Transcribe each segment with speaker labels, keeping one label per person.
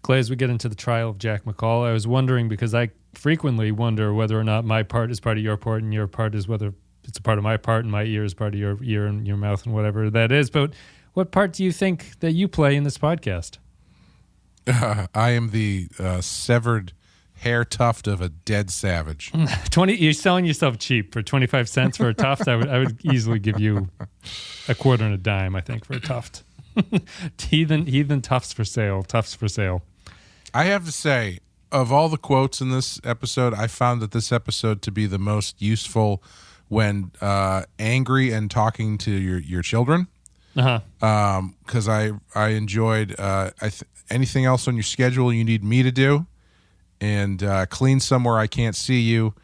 Speaker 1: Clay, as we get into the trial of Jack McCall, I was wondering, because I frequently wonder whether or not my part is part of your part and your part is whether it's a part of my part and my ear is part of your ear and your mouth and whatever that is. But what part do you think that you play in this podcast?
Speaker 2: I am the severed hair tuft of a dead savage.
Speaker 1: You're selling yourself cheap for 25 cents for a tuft. I would easily give you a quarter and a dime, I think, for a tuft. Heathen tufts for sale. Tufts for sale.
Speaker 2: I have to say, of all the quotes in this episode, I found that this episode to be the most useful when angry and talking to your children. Because I enjoyed anything else on your schedule you need me to do, and clean somewhere I can't see you,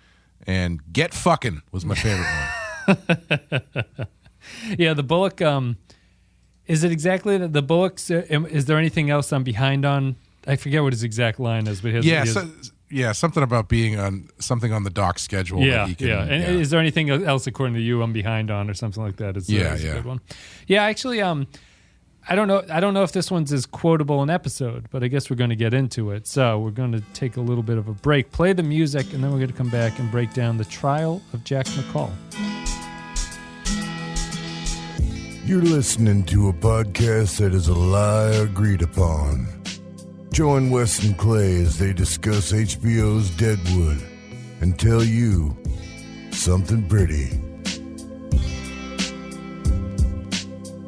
Speaker 2: and get fucking was my favorite one.
Speaker 1: Yeah, the Bullock. Is it exactly that the Bullocks? Is there anything else I'm behind on? I forget what his exact line is, but
Speaker 2: something about being on something on the doc schedule.
Speaker 1: And is there anything else according to you I'm behind on or something like that? It's a good one. Yeah, actually, I don't know if this one's as quotable an episode, but I guess we're going to get into it. So we're going to take a little bit of a break, play the music, and then we're going to come back and break down the trial of Jack McCall.
Speaker 3: You're listening to a podcast that is a lie agreed upon. Join Wes and Clay as they discuss HBO's Deadwood and tell you something pretty.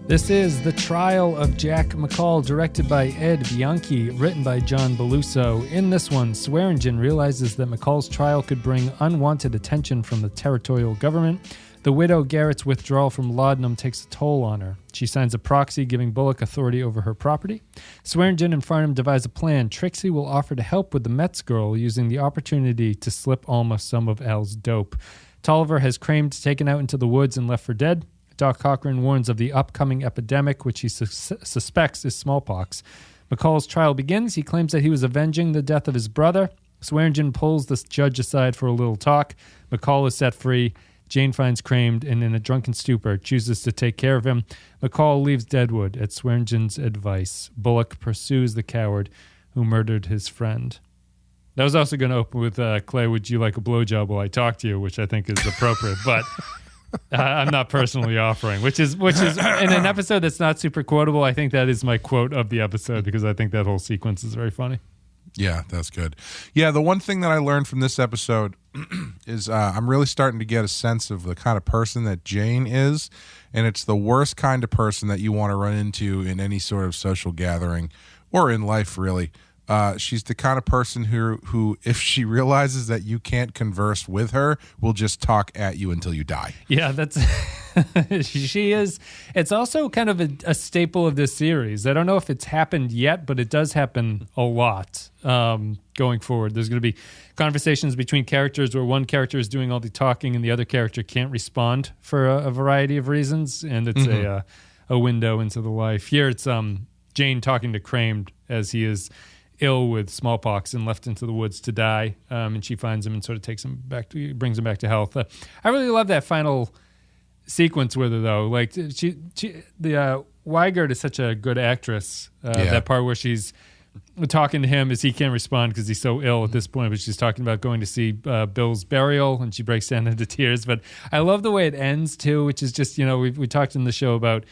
Speaker 1: This is The Trial of Jack McCall, directed by Ed Bianchi, written by John Beluso. In this one, Swearingen realizes that McCall's trial could bring unwanted attention from the territorial government. The widow Garrett's withdrawal from laudanum takes a toll on her. She signs a proxy giving Bullock authority over her property. Swearingen and Farnham devise a plan. Trixie will offer to help with the Mets girl, using the opportunity to slip Alma some of Al's dope. Tolliver has Kramed taken out into the woods and left for dead. Doc Cochran warns of the upcoming epidemic, which he suspects is smallpox. McCall's trial begins. He claims that he was avenging the death of his brother. Swearingen pulls the judge aside for a little talk. McCall is set free. Jane finds Kramed and, in a drunken stupor, chooses to take care of him. McCall leaves Deadwood at Swearingen's advice. Bullock pursues the coward who murdered his friend. That was also going to open with, Clay, would you like a blowjob while I talk to you, which I think is appropriate, but I'm not personally offering, which is in an episode that's not super quotable. I think that is my quote of the episode because I think that whole sequence is very funny.
Speaker 2: Yeah, that's good. Yeah, the one thing that I learned from this episode is I'm really starting to get a sense of the kind of person that Jane is, and it's the worst kind of person that you want to run into in any sort of social gathering or in life, really. She's the kind of person who, if she realizes that you can't converse with her, will just talk at you until you die.
Speaker 1: Yeah, that's she is. It's also kind of a staple of this series. I don't know if it's happened yet, but it does happen a lot going forward. There's going to be conversations between characters where one character is doing all the talking and the other character can't respond for a variety of reasons, and it's a window into the life. Here it's Jane talking to Kramed as he is ill with smallpox and left into the woods to die, and she finds him and sort of brings him back to health. I really love that final sequence with her, though. Like Weigert is such a good actress. That part where she's talking to him as he can't respond because he's so ill at this point, but she's talking about going to see Bill's burial, and she breaks down into tears. But I love the way it ends too, which is just, we talked in the show about.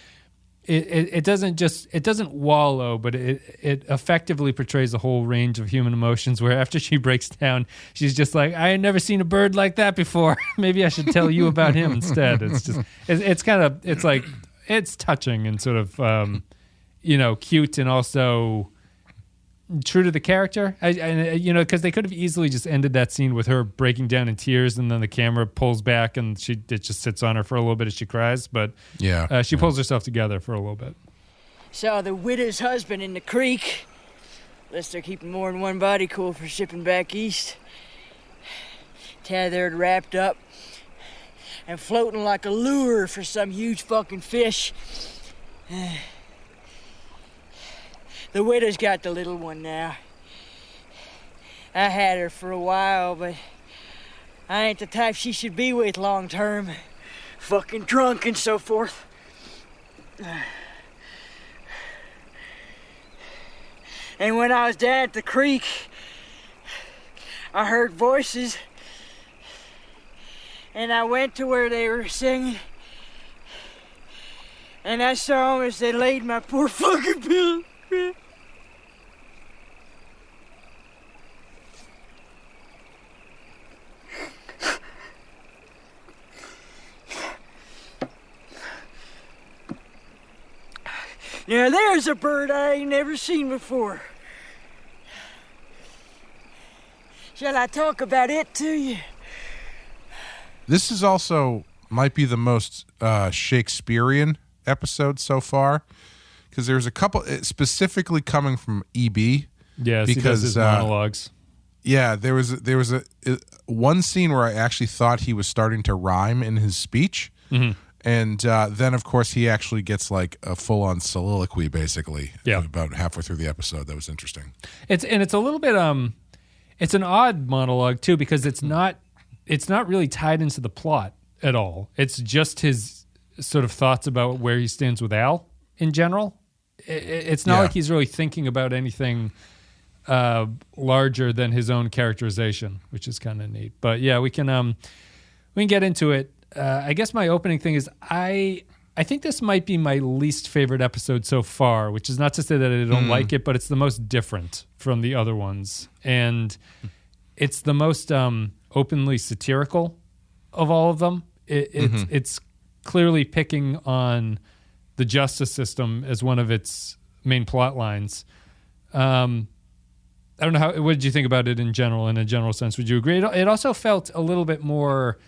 Speaker 1: It doesn't wallow, but it effectively portrays a whole range of human emotions, where after she breaks down, she's just like, I had never seen a bird like that before. Maybe I should tell you about him instead. It's just, it's touching and sort of, cute and also true to the character. Because they could have easily just ended that scene with her breaking down in tears, and then the camera pulls back and it just sits on her for a little bit as she cries. But she pulls herself together for a little bit.
Speaker 4: Saw the widow's husband in the creek. Unless they're keeping more than one body cool for shipping back east. Tethered, wrapped up, and floating like a lure for some huge fucking fish. The widow's got the little one now. I had her for a while, but I ain't the type she should be with long term. Fucking drunk and so forth. And when I was down at the creek, I heard voices. And I went to where they were singing. And I saw them as they laid my poor fucking Bill. Now there's a bird I ain't never seen before. Shall I talk about it to you?
Speaker 2: This is also might be the most Shakespearean episode so far, because there's a couple specifically coming from EB.
Speaker 1: Yeah,
Speaker 2: because
Speaker 1: he does his monologues.
Speaker 2: Yeah, there was a one scene where I actually thought he was starting to rhyme in his speech.
Speaker 1: Mm-hmm.
Speaker 2: And then, of course, he actually gets like a full-on soliloquy, basically.
Speaker 1: Yeah.
Speaker 2: About halfway through the episode. That was interesting.
Speaker 1: It's a little bit it's an odd monologue too, because it's not really tied into the plot at all. It's just his sort of thoughts about where he stands with Al in general. It's not like he's really thinking about anything larger than his own characterization, which is kind of neat. But yeah, we can get into it. I guess my opening thing is I think this might be my least favorite episode so far, which is not to say that I don't like it, but it's the most different from the other ones. And it's the most openly satirical of all of them. It's clearly picking on the justice system as one of its main plot lines. I don't know, what did you think about it in a general sense? Would you agree? It also felt a little bit more,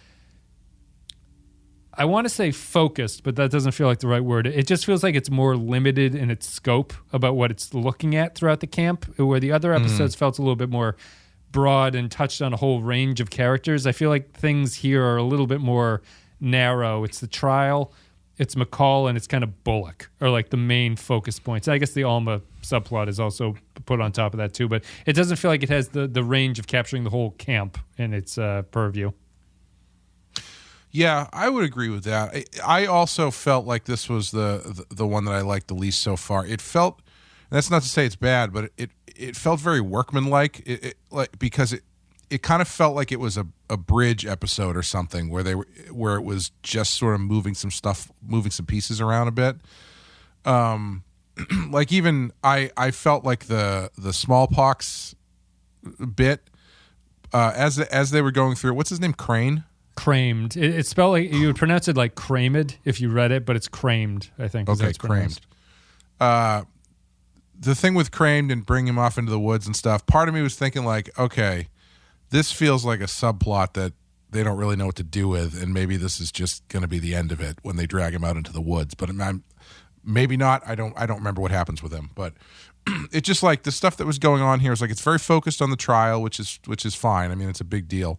Speaker 1: I want to say focused, but that doesn't feel like the right word. It just feels like it's more limited in its scope about what it's looking at throughout the camp, where the other episodes felt a little bit more broad and touched on a whole range of characters. I feel like things here are a little bit more narrow. It's the trial, it's McCall, and it's kind of Bullock are like the main focus points. I guess the Alma subplot is also put on top of that too, but it doesn't feel like it has the range of capturing the whole camp in its purview.
Speaker 2: Yeah, I would agree with that. I also felt like this was the one that I liked the least so far. It felt, and that's not to say it's bad, but it felt very workmanlike. Because it kind of felt like it was a bridge episode or something where it was just sort of moving some pieces around a bit. Like even I felt like the smallpox bit as they were going through. What's his name? Crane.
Speaker 1: Cramed. It's spelled like, you would pronounce it like cramed if you read it, but it's cramed, I think.
Speaker 2: Okay, cramed. The thing with cramed and bring him off into the woods and stuff, part of me was thinking like, okay, this feels like a subplot that they don't really know what to do with, and maybe this is just going to be the end of it when they drag him out into the woods. But maybe not. I don't remember what happens with him, but it's just like the stuff that was going on here is like it's very focused on the trial, which is fine. I mean, it's a big deal.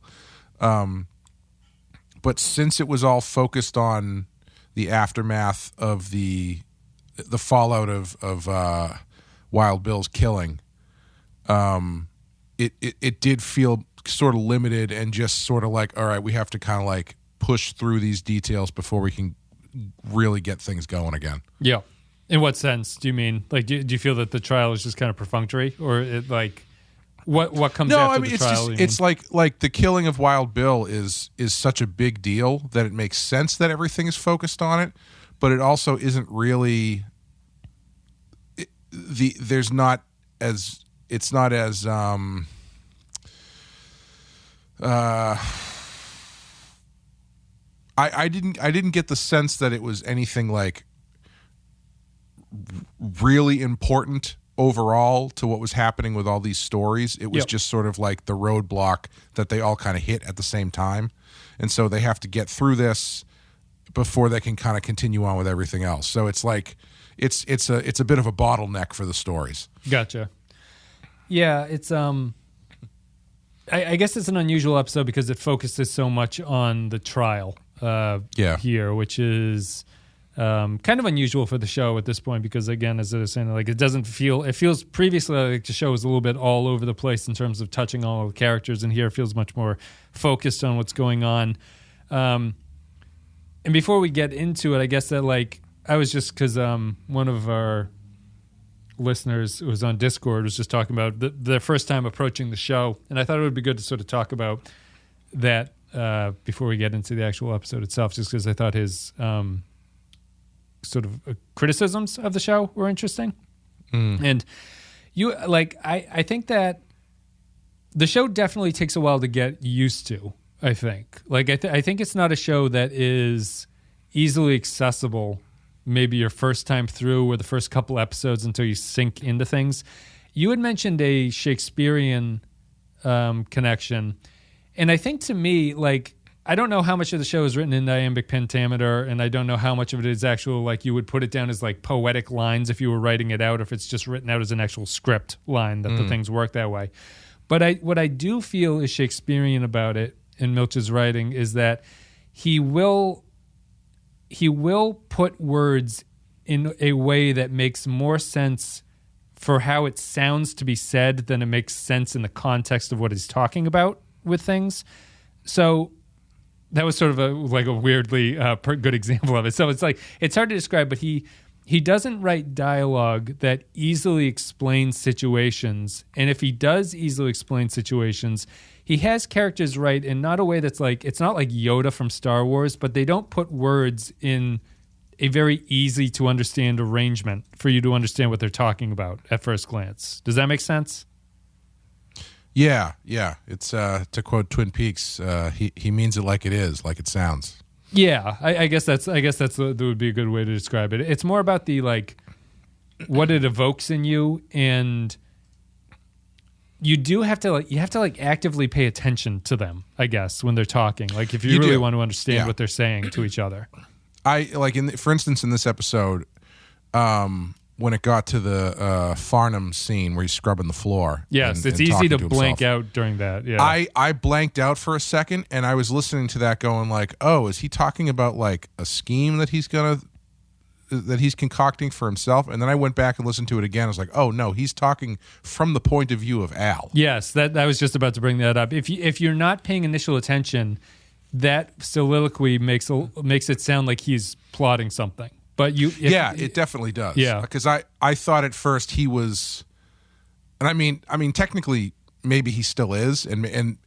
Speaker 2: But since it was all focused on the aftermath of the fallout of Wild Bill's killing, it did feel sort of limited and just sort of like, all right, we have to kind of like push through these details before we can really get things going again. Yeah.
Speaker 1: In what sense do you mean? Like, do you feel that the trial is just kind of perfunctory, or it like what comes after the trial?
Speaker 2: It's like the killing of Wild Bill is such a big deal that it makes sense that everything is focused on it, but it also isn't really. It's not as. I didn't get the sense that it was anything like really important overall to what was happening with all these stories. It was just sort of like the roadblock that they all kind of hit at the same time, and so they have to get through this before they can kind of continue on with everything else. So it's like it's a bit of a bottleneck for the stories.
Speaker 1: Gotcha. Yeah, it's I guess it's an unusual episode because it focuses so much on the trial here, which is kind of unusual for the show at this point because, again, as I was saying, like it feels previously like the show was a little bit all over the place in terms of touching all the characters, and here it feels much more focused on what's going on. And before we get into it, I guess that like I was just because one of our listeners who was on Discord was just talking about their first time approaching the show, and I thought it would be good to sort of talk about that before we get into the actual episode itself, just because I thought his sort of criticisms of the show were interesting. And I think that the show definitely takes a while to get used to. I think I think it's not a show that is easily accessible. Maybe your first time through or the first couple episodes until you sink into things. You had mentioned a Shakespearean connection. And I think to me, I don't know how much of the show is written in iambic pentameter, and I don't know how much of it is actual, you would put it down as poetic lines if you were writing it out, if it's just written out as an actual script line, that the things work that way. But what I do feel is Shakespearean about it in Milch's writing is that he will put words in a way that makes more sense for how it sounds to be said than it makes sense in the context of what he's talking about with things. So that was sort of a weirdly good example of it. So it's hard to describe, but he doesn't write dialogue that easily explains situations. And if he does easily explain situations, he has characters write in not a way that's it's not like Yoda from Star Wars, but they don't put words in a very easy to understand arrangement for you to understand what they're talking about at first glance. Does that make sense?
Speaker 2: Yeah. It's to quote Twin Peaks, he means it like it is, like it sounds.
Speaker 1: Yeah, I guess that would be a good way to describe it. It's more about the what it evokes in you, and you do have to actively pay attention to them, I guess, when they're talking. If you really want to understand what they're saying to each other.
Speaker 2: For instance, in this episode, when it got to the Farnham scene where he's scrubbing the floor.
Speaker 1: Yes, it's easy to blank out during that. Yeah,
Speaker 2: I blanked out for a second, and I was listening to that going oh, is he talking about a scheme that he's concocting for himself? And then I went back and listened to it again. I was oh no, he's talking from the point of view of Al.
Speaker 1: Yes, that I was just about to bring that up. If you're not paying initial attention, that soliloquy makes it sound like he's plotting something. But
Speaker 2: it definitely does.
Speaker 1: Yeah,
Speaker 2: because I thought at first he was, and I mean technically maybe he still is, and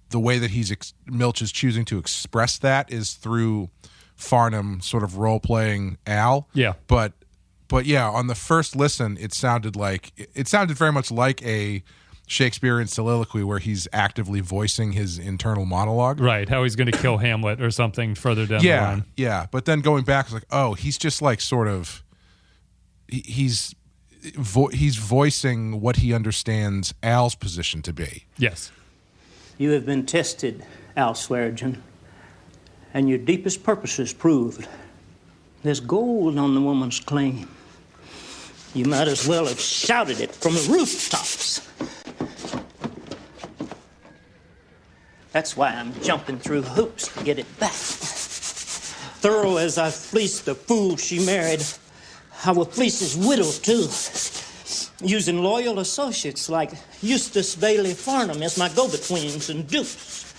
Speaker 2: the way that Milch is choosing to express that is through Farnham sort of role playing Al.
Speaker 1: Yeah,
Speaker 2: but yeah, on the first listen, it sounded very much like a Shakespearean soliloquy where he's actively voicing his internal monologue.
Speaker 1: Right, how he's going to kill Hamlet or something further down the line.
Speaker 2: Yeah, but then going back, it's oh, he's just sort of, he's voicing what he understands Al's position to be.
Speaker 1: Yes.
Speaker 5: You have been tested, Al Swearingen, and your deepest purposes proved. There's gold on the woman's claim. You might as well have shouted it from the rooftops. That's why I'm jumping through hoops to get it back. Thorough as I fleeced the fool she married, I will fleece his widow, too. Using loyal associates like Eustace Bailey Farnham as my go-betweens and dupes.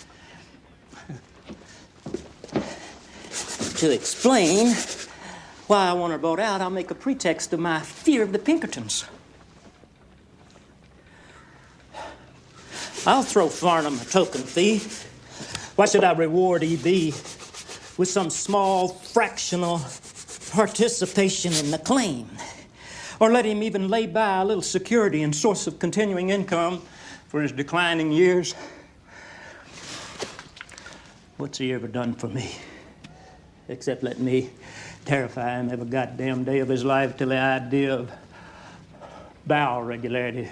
Speaker 5: To explain why I want her bought out, I'll make a pretext of my fear of the Pinkertons. I'll throw Farnham a token fee. Why should I reward E.B. with some small fractional participation in the claim? Or let him even lay by a little security and source of continuing income for his declining years? What's he ever done for me? Except let me terrify him every goddamn day of his life till the idea of bowel regularity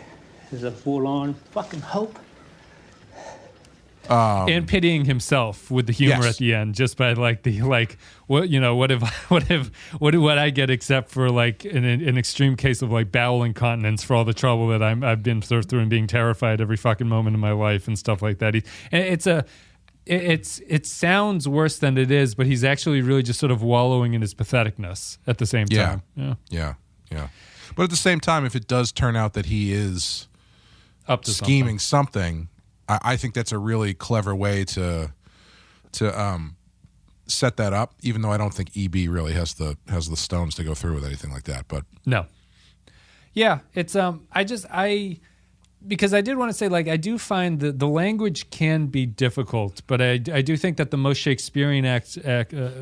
Speaker 5: is a full-on fucking hope.
Speaker 1: And pitying himself with the humor at the end, just by what I get except for an extreme case of bowel incontinence for all the trouble that I've been through and being terrified every fucking moment of my life and stuff like that. It sounds worse than it is, but he's actually really just sort of wallowing in his patheticness at the same time.
Speaker 2: Yeah. But at the same time, if it does turn out that he is
Speaker 1: up to
Speaker 2: scheming something, I think that's a really clever way to set that up. Even though I don't think EB really has the stones to go through with anything like that, but
Speaker 1: no. Yeah, it's because I did want to say, like, I do find that the language can be difficult, but I do think that the most Shakespearean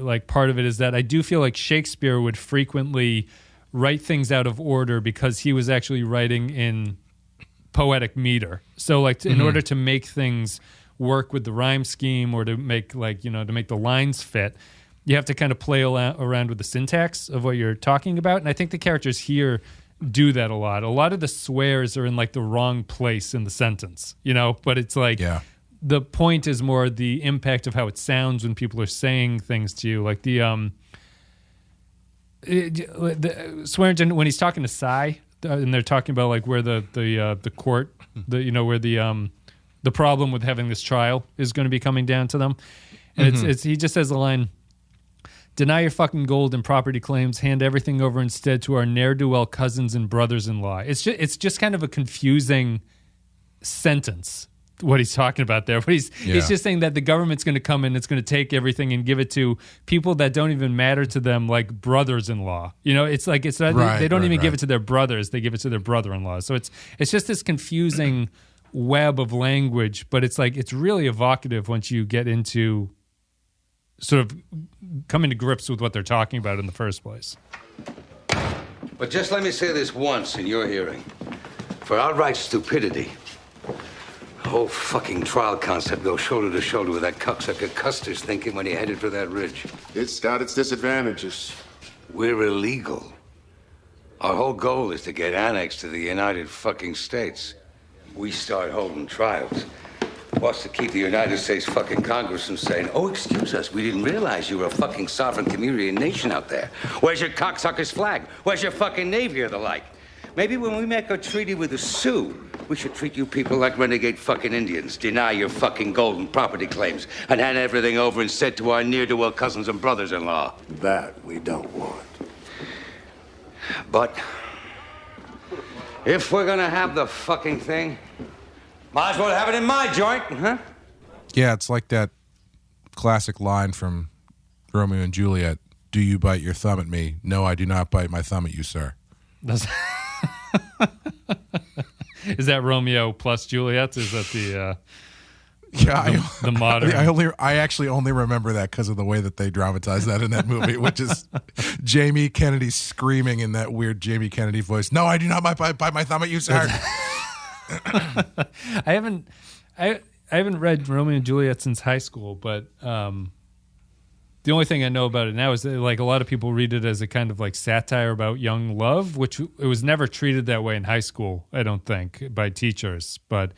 Speaker 1: like part of it is that I do feel like Shakespeare would frequently write things out of order because he was actually writing in poetic meter. So, like, in order to make things work with the rhyme scheme or to make, like, to make the lines fit, you have to kind of play around with the syntax of what you're talking about. And I think the characters here do that a lot. A lot of the swears are in, like, the wrong place in the sentence, but it's like the point is more the impact of how it sounds when people are saying things to you. Like the Swearingen, when he's talking to Cy, and they're talking about, like, where the court, where the problem with having this trial is going to be coming down to them. And it's he just says the line, "Deny your fucking gold and property claims. Hand everything over instead to our ne'er-do-well cousins and brothers-in-law." It's just kind of a confusing sentence, what he's talking about there. But he's just saying that the government's going to come in, it's going to take everything and give it to people that don't even matter to them, like brothers-in-law. It's like they don't even give it to their brothers; they give it to their brother-in-law. So it's just this confusing web of language. But it's like it's really evocative once you get into sort of coming to grips with what they're talking about in the first place.
Speaker 6: But just let me say this once in your hearing. For outright stupidity, the whole fucking trial concept goes shoulder to shoulder with that cocksucker Custer's thinking when he headed for that ridge.
Speaker 7: It's got its disadvantages.
Speaker 6: We're illegal. Our whole goal is to get annexed to the United fucking States. We start holding trials. What's to keep the United States fucking Congress from saying, "Oh, excuse us, we didn't realize you were a fucking sovereign community and nation out there. Where's your cocksucker's flag? Where's your fucking navy or the like?" Maybe when we make a treaty with the Sioux, we should treat you people like renegade fucking Indians, deny your fucking gold and property claims, and hand everything over instead to our near-to-well cousins and brothers-in-law.
Speaker 7: That we don't want.
Speaker 6: But if we're gonna have the fucking thing, might as well have it in my joint, huh?
Speaker 2: Yeah, it's like that classic line from Romeo and Juliet. "Do you bite your thumb at me?" "No, I do not bite my thumb at you, sir."
Speaker 1: Is that Romeo plus Juliet? Is that the the modern?
Speaker 2: I actually only remember that because of the way that they dramatized that in that movie, which is Jamie Kennedy screaming in that weird Jamie Kennedy voice. "No, I do not bite my thumb at you, sir."
Speaker 1: I haven't read Romeo and Juliet since high school, but the only thing I know about it now is that, like, a lot of people read it as a kind of like satire about young love, which it was never treated that way in high school, I don't think, by teachers. But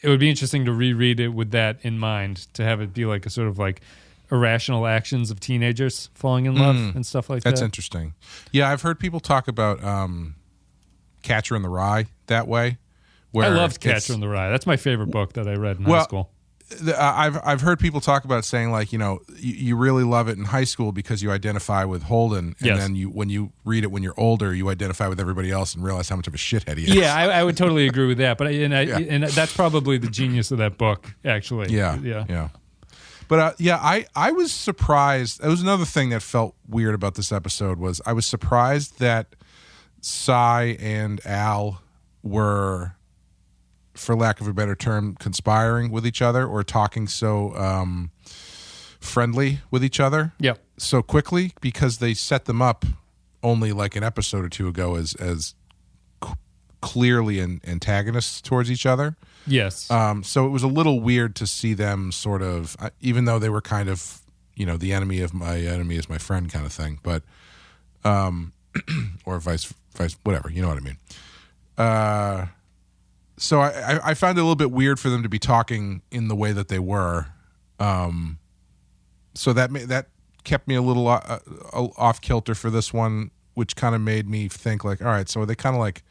Speaker 1: it would be interesting to reread it with that in mind, to have it be like a sort of like irrational actions of teenagers falling in love and stuff like that.
Speaker 2: That's interesting. Yeah, I've heard people talk about Catcher in the Rye that way.
Speaker 1: I loved Catcher in the Rye. That's my favorite book that I read in high school.
Speaker 2: I've heard people talk about saying, like, you really love it in high school because you identify with Holden, and then when you read it when you're older, you identify with everybody else and realize how much of a shithead he is.
Speaker 1: Yeah, I would totally agree with that. But and that's probably the genius of that book, actually.
Speaker 2: Yeah. But I was surprised. That was another thing that felt weird about this episode was I was surprised that Cy and Al were, for lack of a better term, conspiring with each other or talking so friendly with each other so quickly, because they set them up only like an episode or two ago as clearly antagonists towards each other.
Speaker 1: Yes.
Speaker 2: So it was a little weird to see them sort of, even though they were kind of, the enemy of my enemy is my friend kind of thing, but or vice, whatever, you know what I mean. So I found it a little bit weird for them to be talking in the way that they were. So that kept me a little off kilter for this one, which kind of made me think, like, all right, so are they kind of like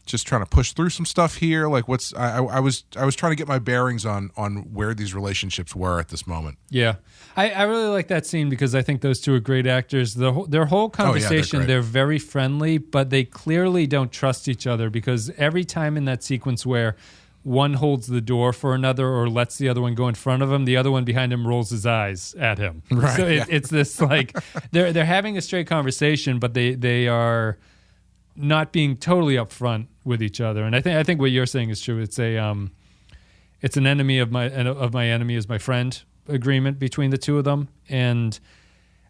Speaker 2: just trying to push through some stuff here? Like, I was trying to get my bearings on where these relationships were at this moment.
Speaker 1: Yeah. I really like that scene because I think those two are great actors. Their whole conversation, they're very friendly, but they clearly don't trust each other, because every time in that sequence where one holds the door for another or lets the other one go in front of him, the other one behind him rolls his eyes at him.
Speaker 2: Right.
Speaker 1: So it's this, like, they're having a straight conversation, but they are not being totally upfront with each other. And I think what you're saying is true. It's an enemy of my enemy is my friend agreement between the two of them. And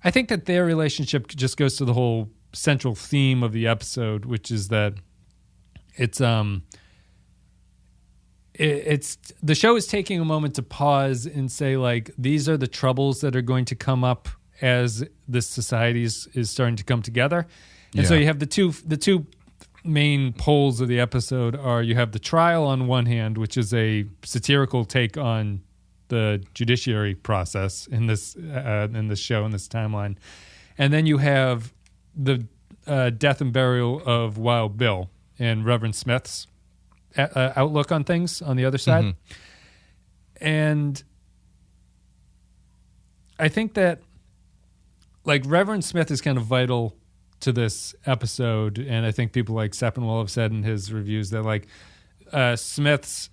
Speaker 1: I think that their relationship just goes to the whole central theme of the episode, which is that it's the show is taking a moment to pause and say, like, these are the troubles that are going to come up as this society is starting to come together. And so you have the two main poles of the episode are you have the trial on one hand, which is a satirical take on the judiciary process in this show, in this timeline. And then you have the death and burial of Wild Bill and Reverend Smith's outlook on things on the other side. Mm-hmm. And I think that, like, Reverend Smith is kind of vital to this episode, and I think people like Sepinwall have said in his reviews that, like, Smith's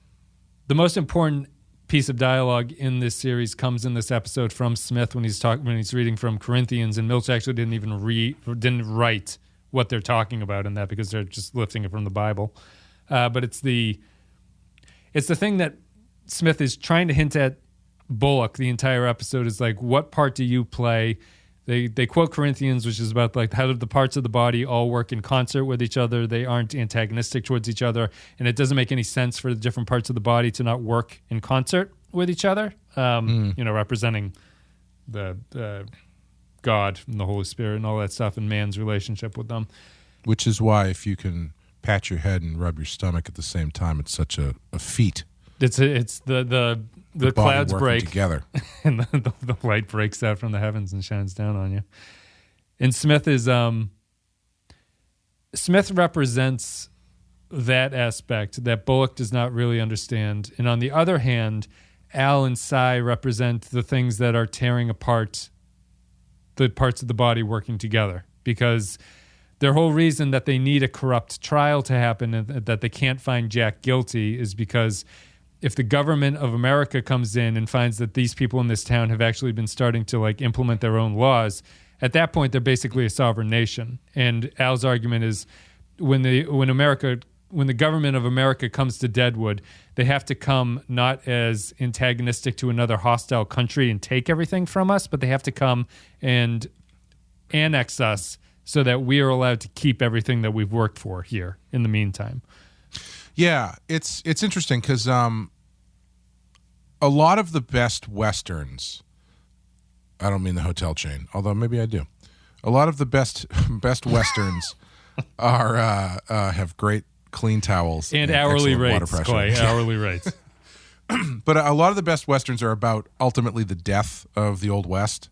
Speaker 1: the most important piece of dialogue in this series comes in this episode from Smith when he's reading from Corinthians, and Milch actually didn't write what they're talking about in that because they're just lifting it from the Bible. But it's the thing that Smith is trying to hint at Bullock the entire episode is, like, what part do you play? They quote Corinthians, which is about, like, how the parts of the body all work in concert with each other. They aren't antagonistic towards each other, and it doesn't make any sense for the different parts of the body to not work in concert with each other. Representing the God and the Holy Spirit and all that stuff, and man's relationship with them.
Speaker 2: Which is why if you can pat your head and rub your stomach at the same time, it's such a feat.
Speaker 1: It's the clouds break
Speaker 2: together,
Speaker 1: and the light breaks out from the heavens and shines down on you. And Smith represents that aspect that Bullock does not really understand. And on the other hand, Al and Cy represent the things that are tearing apart the parts of the body working together, because their whole reason that they need a corrupt trial to happen and that they can't find Jack guilty is because if the government of America comes in and finds that these people in this town have actually been starting to, like, implement their own laws, at that point they're basically a sovereign nation. And Al's argument is when the government of America comes to Deadwood, they have to come not as antagonistic to another hostile country and take everything from us, but they have to come and annex us so that we are allowed to keep everything that we've worked for here in the meantime.
Speaker 2: Yeah, it's interesting because a lot of the best Westerns, I don't mean the hotel chain, although maybe I do. A lot of the best Westerns are have great clean towels
Speaker 1: and hourly rates,
Speaker 2: water pressure.
Speaker 1: Clay, hourly rates.
Speaker 2: But a lot of the best Westerns are about ultimately the death of the Old West.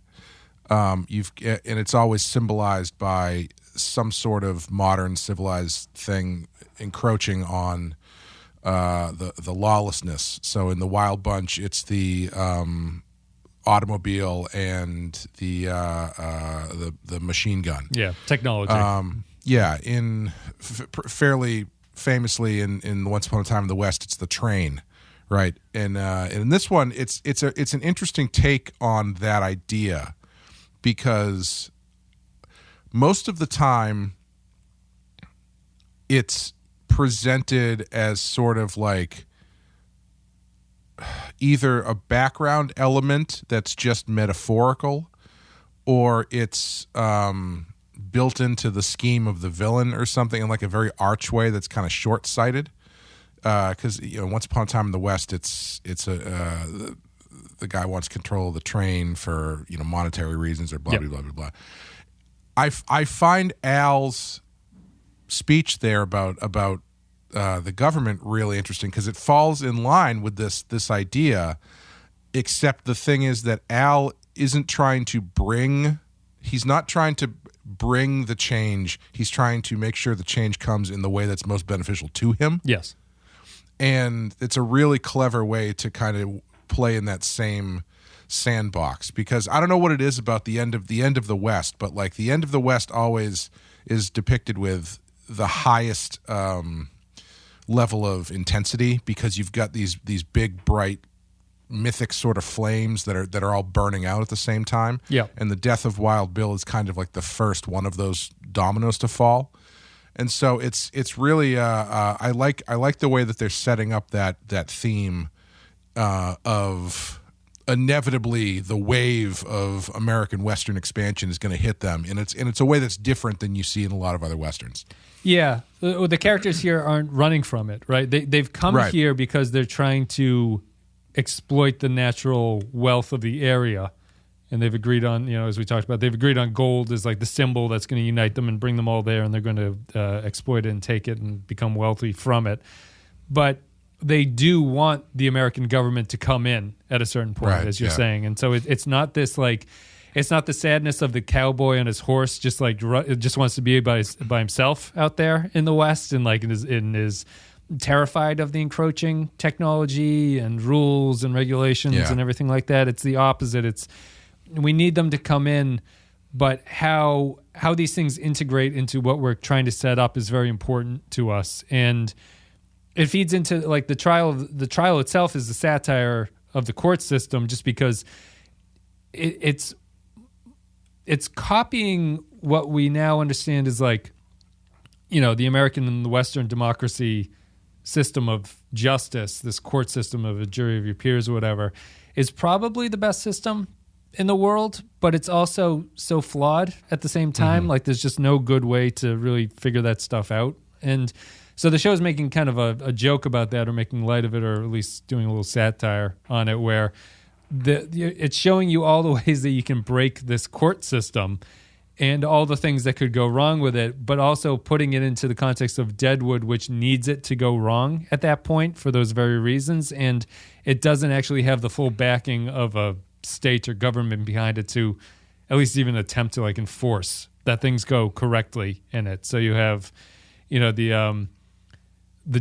Speaker 2: And it's always symbolized by some sort of modern civilized thing encroaching on the lawlessness. So in the Wild Bunch, it's the automobile and the machine gun.
Speaker 1: Yeah, technology.
Speaker 2: Fairly famously in Once Upon a Time in the West, it's the train, right? And in this one, it's an interesting take on that idea, because most of the time it's presented as sort of like either a background element that's just metaphorical, or it's built into the scheme of the villain or something in like a very arch way that's kind of short-sighted. Because Once Upon a Time in the West, the guy wants control of the train for monetary reasons or blah, blah, blah, blah, blah. I find Al's speech there about the government really interesting, because it falls in line with this idea, except the thing is that Al isn't trying to bring the change. He's trying to make sure the change comes in the way that's most beneficial to him.
Speaker 1: Yes.
Speaker 2: And it's a really clever way to kind of play in that same sandbox, because I don't know what it is about the end of the West, but like the end of the West always is depicted with the highest level of intensity, because you've got these big, bright, mythic sort of flames that are all burning out at the same time.
Speaker 1: Yeah.
Speaker 2: And the death of Wild Bill is kind of like the first one of those dominoes to fall. And so it's really I like the way that they're setting up that theme of inevitably the wave of American Western expansion is going to hit them, and it's a way that's different than you see in a lot of other Westerns.
Speaker 1: Yeah, the characters here aren't running from it, right? They've come here because they're trying to exploit the natural wealth of the area, and they've agreed on, as we talked about, they've agreed on gold as like the symbol that's going to unite them and bring them all there, and they're going to exploit it and take it and become wealthy from it. But they do want the American government to come in at a certain point, as you're saying, and so it's not this like. It's not the sadness of the cowboy on his horse, just wants to be by himself out there in the West, and like is terrified of the encroaching technology and rules and regulations and everything like that. It's the opposite. We need them to come in, but how these things integrate into what we're trying to set up is very important to us, and it feeds into like the trial itself is a satire of the court system, just because it's copying what we now understand is like, the American and the Western democracy system of justice, this court system of a jury of your peers or whatever, is probably the best system in the world, but it's also so flawed at the same time. Like there's just no good way to really figure that stuff out. And so the show's making kind of a joke about that, or making light of it, or at least doing a little satire on it, where it's showing you all the ways that you can break this court system and all the things that could go wrong with it, but also putting it into the context of Deadwood, which needs it to go wrong at that point for those very reasons. And it doesn't actually have the full backing of a state or government behind it to at least even attempt to like enforce that things go correctly in it. So you have, the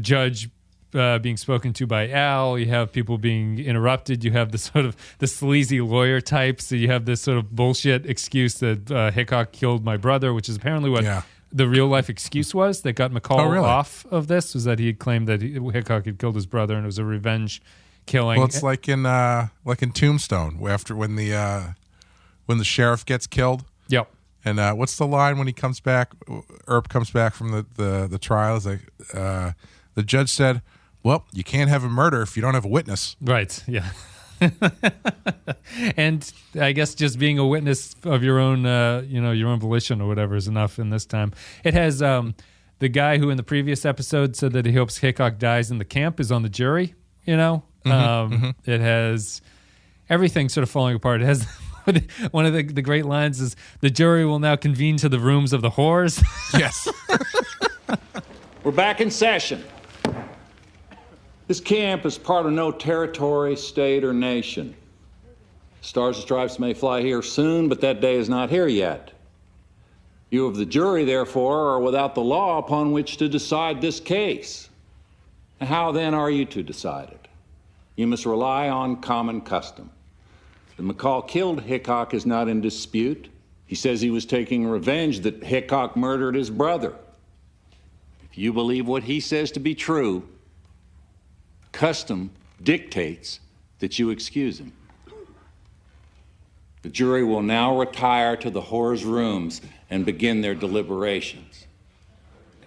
Speaker 1: judge being spoken to by Al, you have people being interrupted, you have the sort of the sleazy lawyer types, so you have this sort of bullshit excuse that Hickok killed my brother, which is apparently what the real life excuse was that got McCall off of this, was that he had claimed that Hickok had killed his brother and it was a revenge killing.
Speaker 2: Well, it's like in Tombstone, when the sheriff gets killed.
Speaker 1: Yep.
Speaker 2: And what's the line when he comes back? Earp comes back from the trial. It's like the judge said, "Well, you can't have a murder if you don't have a witness." Right. Yeah.
Speaker 1: And I guess just being a witness of your own, your own volition or whatever is enough in this time. It has the guy who in the previous episode said that he hopes Hickok dies in the camp is on the jury. It has everything sort of falling apart. It has one of the great lines is, "The jury will now convene to the rooms of the whores."
Speaker 2: Yes.
Speaker 8: We're back in session. This camp is part of no territory, state, or nation. Stars and Stripes may fly here soon, but that day is not here yet. You of the jury, therefore, are without the law upon which to decide this case. How then are you to decide it? You must rely on common custom. That McCall killed Hickok is not in dispute. He says he was taking revenge that Hickok murdered his brother. If you believe what he says to be true, custom dictates that you excuse him. The jury will now retire to the whores' rooms and begin their deliberations.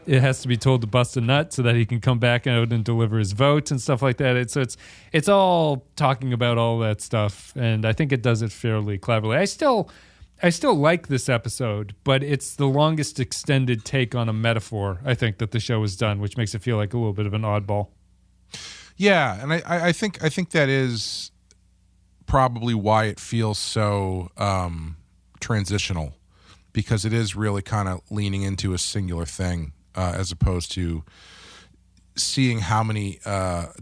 Speaker 1: It has to be told to bust a nut so that he can come back out and deliver his vote and stuff like that. It's all talking about all that stuff, and I think it does it fairly cleverly. I still like this episode, but it's the longest extended take on a metaphor, I think, that the show has done, which makes it feel like a little bit of an oddball.
Speaker 2: Yeah, and I think that is probably why it feels so transitional, because it is really kind of leaning into a singular thing, as opposed to seeing how many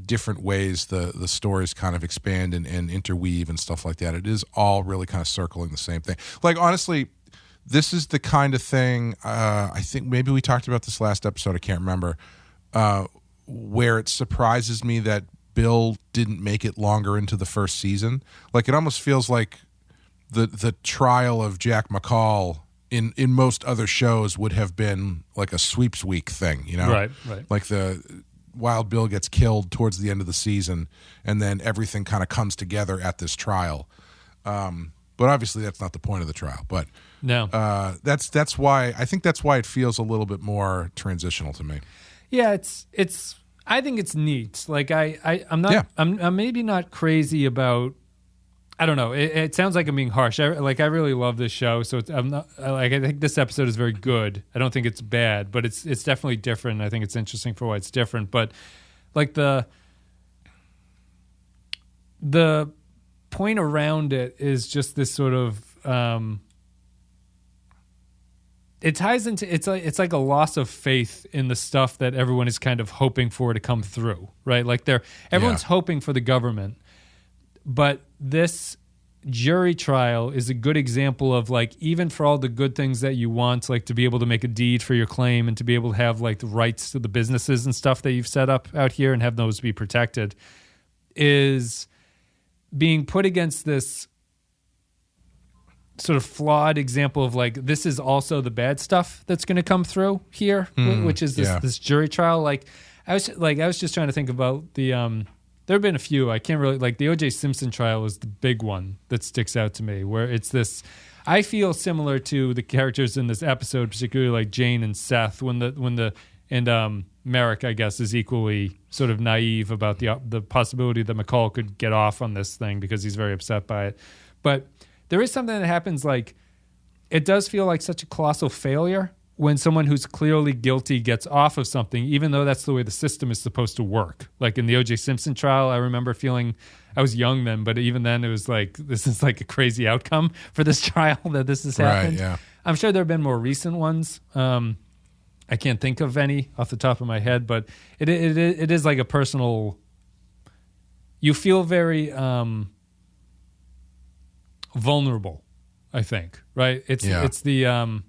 Speaker 2: different ways the stories kind of expand and interweave and stuff like that. It is all really kind of circling the same thing. Like, honestly, this is the kind of thing, I think maybe we talked about this last episode, I can't remember, where it surprises me that Bill didn't make it longer into the first season. Like, it almost feels like the trial of Jack McCall in most other shows would have been like a sweeps week thing, Right. Like the Wild Bill gets killed towards the end of the season, and then everything kind of comes together at this trial. But obviously that's not the point of the trial. But
Speaker 1: no,
Speaker 2: that's why I think that's why it feels a little bit more transitional to me.
Speaker 1: Yeah, it's. I think it's neat. Like I'm not.
Speaker 2: Yeah.
Speaker 1: I'm maybe not crazy about. I don't know. It sounds like I'm being harsh. I really love this show, so I'm not like. I think this episode is very good. I don't think it's bad, but it's definitely different. I think it's interesting for why it's different. But like the point around it is just this sort of. It ties into it's like a loss of faith in the stuff that everyone is kind of hoping for to come through, right? Like everyone's hoping for the government. But this jury trial is a good example of like, even for all the good things that you want, like to be able to make a deed for your claim and to be able to have like the rights to the businesses and stuff that you've set up out here and have those be protected, is being put against this sort of flawed example of like, this is also the bad stuff that's going to come through here, which is this jury trial. Like I was just trying to think about the, there have been a few. I can't really, like the O.J. Simpson trial is the big one that sticks out to me, where it's this. I feel similar to the characters in this episode, particularly like Jane and Seth, and Merrick, I guess, is equally sort of naive about the possibility that McCall could get off on this thing because he's very upset by it. But there is something that happens, like it does feel like such a colossal failure when someone who's clearly guilty gets off of something, even though that's the way the system is supposed to work. Like in the O.J. Simpson trial, I remember feeling, I was young then, but even then it was like, this is like a crazy outcome for this trial that this has happened.
Speaker 2: Right, yeah.
Speaker 1: I'm sure there have been more recent ones. I can't think of any off the top of my head, but it is like a personal, you feel very vulnerable, I think, right? It's the...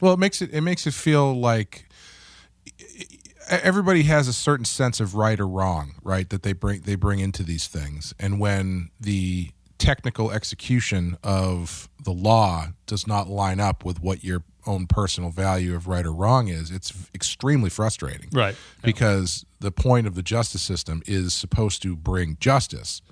Speaker 2: Well, it makes it feel like everybody has a certain sense of right or wrong, right? That they bring into these things, and when the technical execution of the law does not line up with what your own personal value of right or wrong is, it's extremely frustrating,
Speaker 1: right?
Speaker 2: Because the point of the justice system is supposed to bring justice.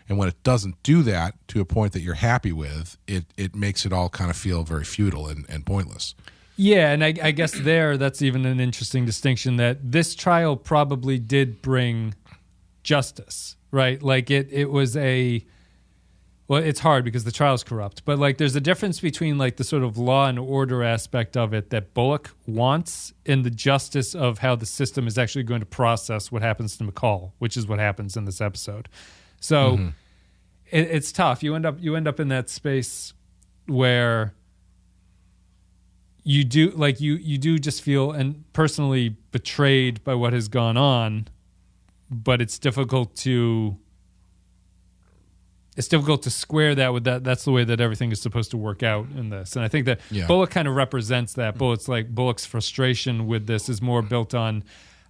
Speaker 2: And when it doesn't do that to a point that you're happy with, it makes it all kind of feel very futile and pointless.
Speaker 1: Yeah, and I guess that's even an interesting distinction, that this trial probably did bring justice, right? Like it was well, it's hard because the trial's corrupt, but like there's a difference between like the sort of law and order aspect of it that Bullock wants and the justice of how the system is actually going to process what happens to McCall, which is what happens in this episode. So it's tough. You end up in that space where you do like you do just feel and personally betrayed by what has gone on, but it's difficult to square that with that. That's the way that everything is supposed to work out in this. And I think that Bullock kind of represents that. Bullock's frustration with this is more built on,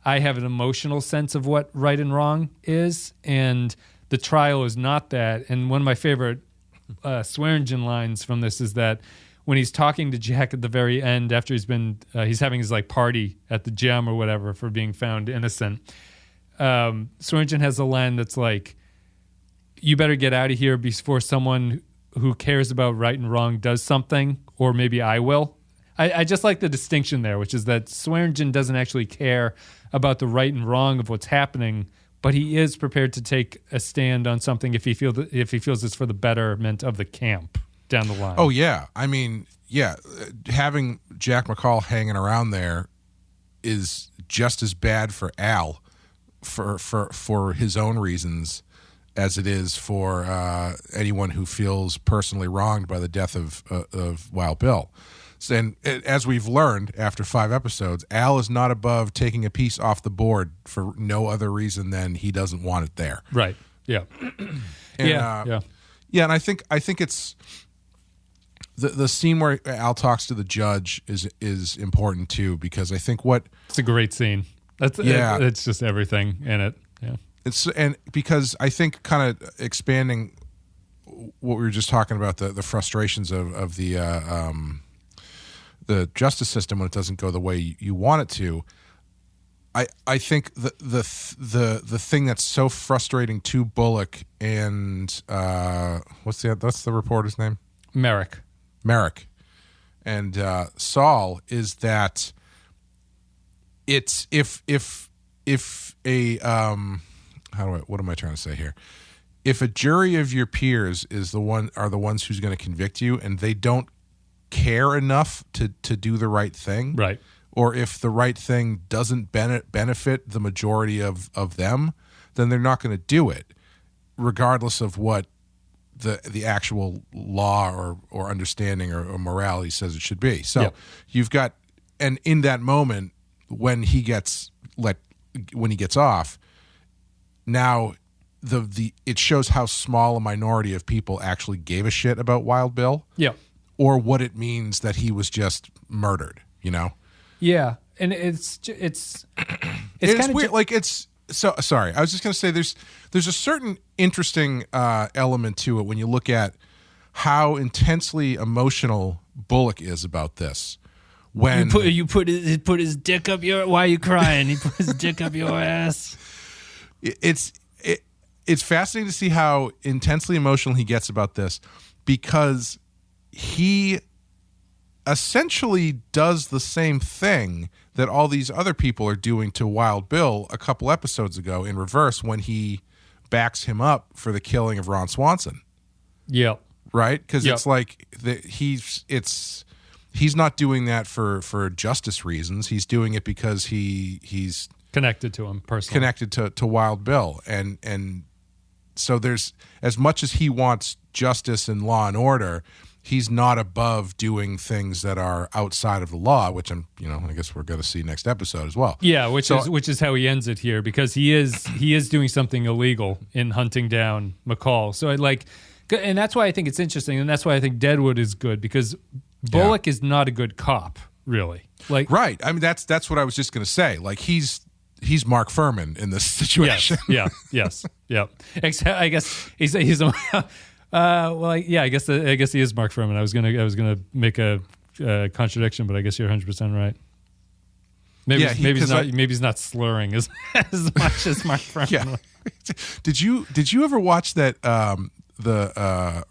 Speaker 1: I have an emotional sense of what right and wrong is, and the trial is not that. And one of my favorite Swearingen lines from this is that when he's talking to Jack at the very end, after he's having his like party at the gym or whatever for being found innocent, Swearingen has a line that's like, you better get out of here before someone who cares about right and wrong does something, or maybe I will. I just like the distinction there, which is that Swearingen doesn't actually care about the right and wrong of what's happening, but he is prepared to take a stand on something if he feels it's for the betterment of the camp down the line.
Speaker 2: Oh yeah, I mean, yeah, having Jack McCall hanging around there is just as bad for Al, for his own reasons, as it is for anyone who feels personally wronged by the death of Wild Bill. And as we've learned after 5 episodes, Al is not above taking a piece off the board for no other reason than he doesn't want it there.
Speaker 1: Right. Yeah.
Speaker 2: And,
Speaker 1: yeah.
Speaker 2: And I think it's the scene where Al talks to the judge is important too, because I think
Speaker 1: it's a great scene. It's just everything in it. Yeah.
Speaker 2: And because I think kind of expanding what we were just talking about, the frustrations of the justice system when it doesn't go the way you want it to. I think the thing that's so frustrating to Bullock and what's the reporter's name?
Speaker 1: Merrick.
Speaker 2: And Saul is that it's if a what am I trying to say here? If a jury of your peers are the ones who's going to convict you, and they don't care enough to do the right thing,
Speaker 1: right?
Speaker 2: Or if the right thing doesn't benefit the majority of them, then they're not going to do it, regardless of what the actual law or understanding or morality says it should be. So you've got, and in that moment when he gets off, now it shows how small a minority of people actually gave a shit about Wild Bill.
Speaker 1: Yeah.
Speaker 2: Or what it means that he was just murdered, you know?
Speaker 1: Yeah. And it's kind of
Speaker 2: weird. Like so sorry. I was just going to say there's a certain interesting element to it when you look at how intensely emotional Bullock is about this. When
Speaker 1: he put his dick up your, why are you crying? He put his dick up your ass.
Speaker 2: It's fascinating to see how intensely emotional he gets about this, because he essentially does the same thing that all these other people are doing to Wild Bill a couple episodes ago in reverse, when he backs him up for the killing of Ron Swanson.
Speaker 1: Yeah.
Speaker 2: Right? Because it's like he's not doing that for justice reasons. He's doing it because he's
Speaker 1: connected to him personally.
Speaker 2: Connected to Wild Bill. And so there's, as much as he wants justice and law and order, he's not above doing things that are outside of the law, which I guess we're going to see next episode as well.
Speaker 1: Yeah, which is how he ends it here, because he is doing something illegal in hunting down McCall. So and that's why I think it's interesting, and that's why I think Deadwood is good, because Bullock is not a good cop, really.
Speaker 2: Right. I mean, that's what I was just going to say. Like, he's Mark Furman in this situation.
Speaker 1: Yes. Except, I guess he's a. I guess he is Mark Furman. I was gonna make a contradiction, but I guess you're 100% right. Maybe he's not slurring as much as Mark Furman.
Speaker 2: Yeah. Did you ever watch that the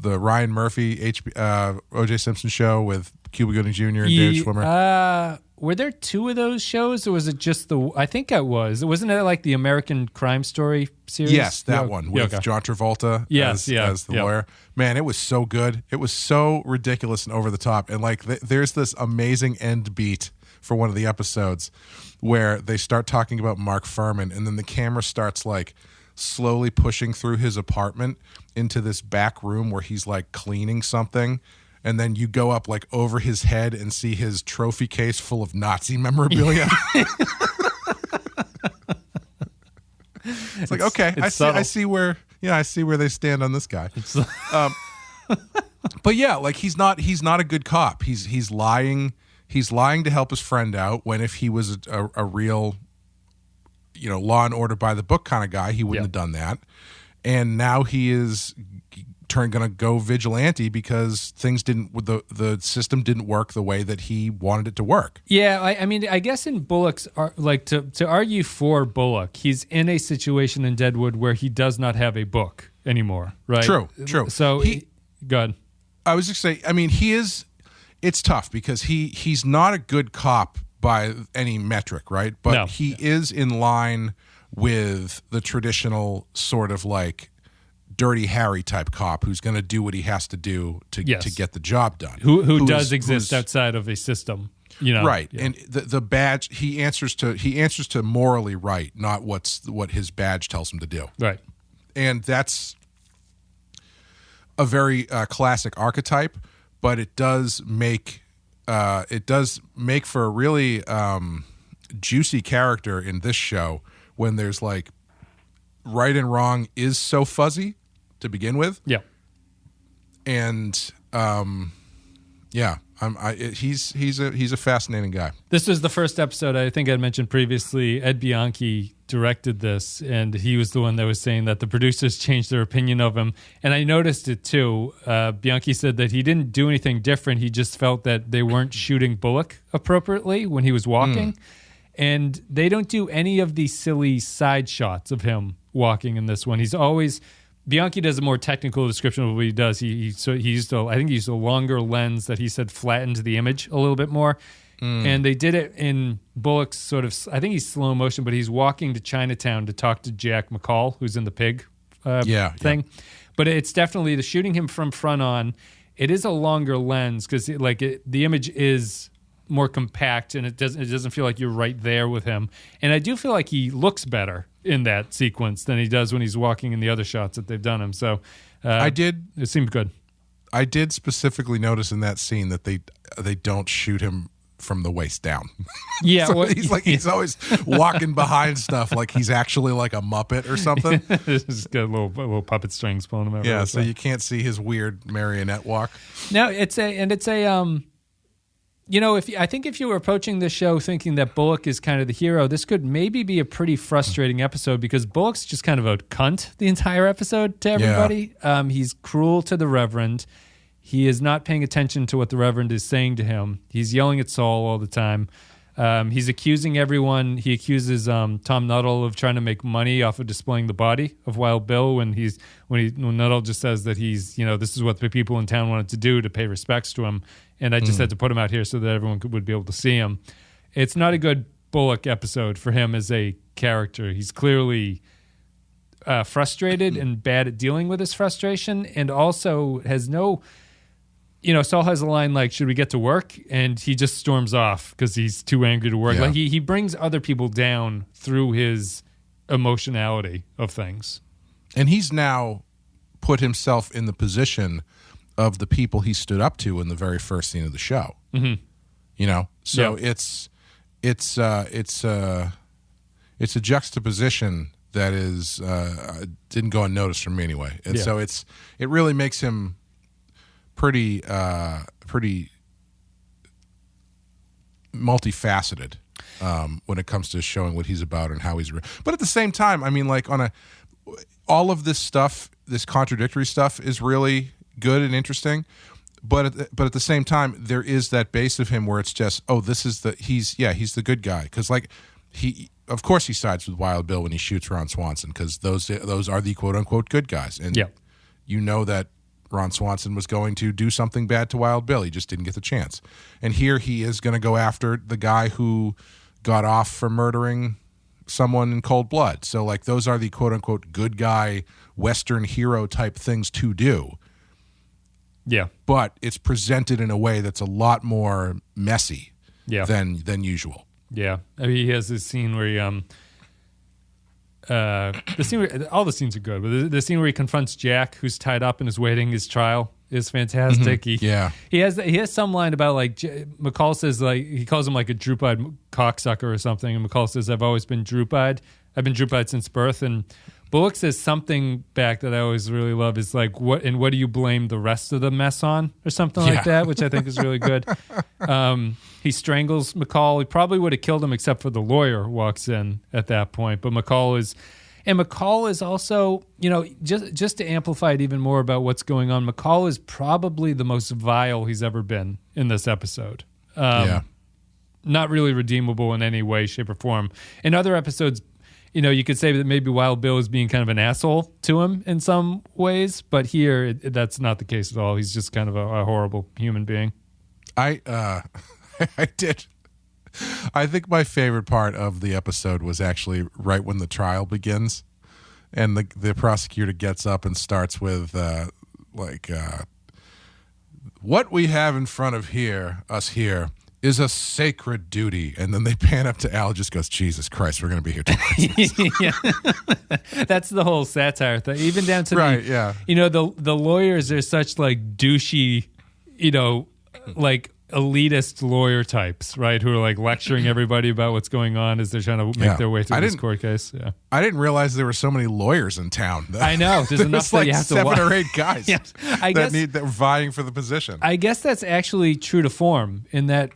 Speaker 2: Ryan Murphy O.J. Simpson show with Cuba Gooding Jr. and David Schwimmer?
Speaker 1: Were there two of those shows, or was it just I think it was. Wasn't it like the American Crime Story series?
Speaker 2: Yes, that one with John Travolta as the lawyer. Man, it was so good. It was so ridiculous and over the top. And there's this amazing end beat for one of the episodes where they start talking about Mark Furman, and then the camera starts slowly pushing through his apartment into this back room where he's cleaning something. And then you go up over his head and see his trophy case full of Nazi memorabilia. It's okay, I see where they stand on this guy. But yeah, he's not a good cop. He's lying to help his friend out, when if he was a real, law and order by the book kind of guy, he wouldn't have done that. And now he is going to go vigilante because the system didn't work the way that he wanted it to work.
Speaker 1: Yeah, I mean, I guess in Bullock's, to argue for Bullock, he's in a situation in Deadwood where he does not have a book anymore, right?
Speaker 2: True.
Speaker 1: So go ahead.
Speaker 2: I was just saying, I mean, it's tough because he's not a good cop by any metric, right? But he is in line with the traditional sort of Dirty Harry type cop who's going to do what he has to do to get the job done.
Speaker 1: Who does exist outside of a system,
Speaker 2: right? Yeah. And the badge, he answers to morally right, not what his badge tells him to do.
Speaker 1: Right.
Speaker 2: And that's a very classic archetype, but it does make for a really juicy character in this show when there's right and wrong is so fuzzy to begin with.
Speaker 1: Yeah.
Speaker 2: And he's a fascinating guy.
Speaker 1: This was the first episode, I think I mentioned previously. Ed Bianchi directed this, and he was the one that was saying that the producers changed their opinion of him. And I noticed it too. Bianchi said that he didn't do anything different. He just felt that they weren't shooting Bullock appropriately when he was walking. And they don't do any of the silly side shots of him walking in this one. He's always Bianchi does a more technical description of what he does. He used a longer lens that he said flattened the image a little bit more. And they did it in Bullock's sort of, I think he's slow motion, but he's walking to Chinatown to talk to Jack McCall, who's in the pig thing. Yeah. But it's definitely the shooting him from front on. It is a longer lens because the image is more compact and it doesn't feel like you're right there with him. And I do feel like he looks better in that sequence than he does when he's walking in the other shots that they've done him. So it seemed good.
Speaker 2: I did specifically notice in that scene that they don't shoot him from the waist down.
Speaker 1: Yeah,
Speaker 2: so he's always walking behind stuff like he's actually like a Muppet or something.
Speaker 1: Just got little puppet strings pulling him over.
Speaker 2: Yeah, so you can't see his weird marionette walk.
Speaker 1: No, if you were approaching this show thinking that Bullock is kind of the hero, this could maybe be a pretty frustrating episode because Bullock's just kind of a cunt the entire episode to everybody. Yeah. He's cruel to the Reverend. He is not paying attention to what the Reverend is saying to him. He's yelling at Saul all the time. He's accusing everyone. He accuses Tom Nuttall of trying to make money off of displaying the body of Wild Bill when Nuttall just says that he's, this is what the people in town wanted to do to pay respects to him. And I just had to put him out here so that everyone would be able to see him. It's not a good Bullock episode for him as a character. He's clearly frustrated and bad at dealing with his frustration and also has no... Saul has a line like, should we get to work? And he just storms off because he's too angry to work. Yeah. Like he brings other people down through his emotionality of things.
Speaker 2: And he's now put himself in the position of the people he stood up to in the very first scene of the show. Mm-hmm. So it's a juxtaposition that is didn't go unnoticed from me anyway. And so it really makes him pretty multifaceted when it comes to showing what he's about and how he's. But at the same time, I mean, like all of this stuff, this contradictory stuff, is really good and interesting. But at the same time, there is that base of him where it's just, he's the good guy because of course he sides with Wild Bill when he shoots Ron Swanson because those are the quote unquote good guys, and that Ron Swanson was going to do something bad to Wild Bill. He just didn't get the chance. And here he is going to go after the guy who got off for murdering someone in cold blood. So, those are the quote-unquote good guy, Western hero type things to do.
Speaker 1: Yeah.
Speaker 2: But it's presented in a way that's a lot more messy than usual.
Speaker 1: Yeah. I mean, he has this scene where he... all the scenes are good, but the scene where he confronts Jack, who's tied up and is waiting his trial, is fantastic.
Speaker 2: Mm-hmm.
Speaker 1: He has some line about McCall says he calls him like a droop-eyed cocksucker or something, and McCall says, "I've always been droop-eyed. I've been droop-eyed since birth." And Bullock says something back that I always really love is like, "What do you blame the rest of the mess on?" or something like that, which I think is really good. He strangles McCall. He probably would have killed him except for the lawyer walks in at that point. But McCall is also, just to amplify it even more about what's going on, McCall is probably the most vile he's ever been in this episode. Not really redeemable in any way, shape, or form. In other episodes, you could say that maybe Wild Bill is being kind of an asshole to him in some ways, but here that's not the case at all. He's just kind of a horrible human being.
Speaker 2: I think my favorite part of the episode was actually right when the trial begins and the prosecutor gets up and starts with what we have in front of us here is a sacred duty. And then they pan up to Al, just goes, Jesus Christ, we're going to be here tonight.
Speaker 1: That's the whole satire thing. Even down to the lawyers are such douchey, elitist lawyer types, right? Who are lecturing everybody about what's going on as they're trying to make their way through this court case. Yeah,
Speaker 2: I didn't realize there were so many lawyers in town.
Speaker 1: I know. There's enough that you have
Speaker 2: 7 or 8 guys
Speaker 1: that
Speaker 2: are vying for the position.
Speaker 1: I guess that's actually true to form in that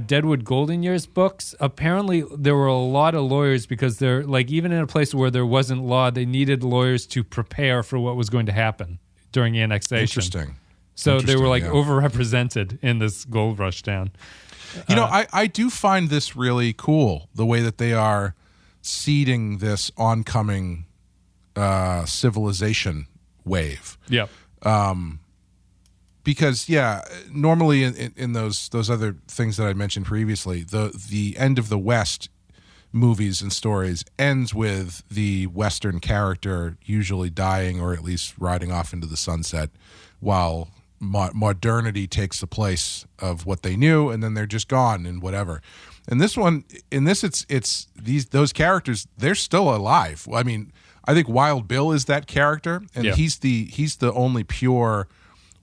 Speaker 1: Deadwood Golden Years books. Apparently, there were a lot of lawyers because they're even in a place where there wasn't law, they needed lawyers to prepare for what was going to happen during annexation.
Speaker 2: Interesting.
Speaker 1: So they were overrepresented in this gold rush town.
Speaker 2: I do find this really cool, the way that they are seeding this oncoming civilization wave.
Speaker 1: Yep.
Speaker 2: Because normally in those other things that I mentioned previously, the end of the West movies and stories ends with the Western character usually dying or at least riding off into the sunset, while modernity takes the place of what they knew, and then they're just gone and whatever. And this one, it's those characters, they're still alive. I mean, I think Wild Bill is that character, and he's the only pure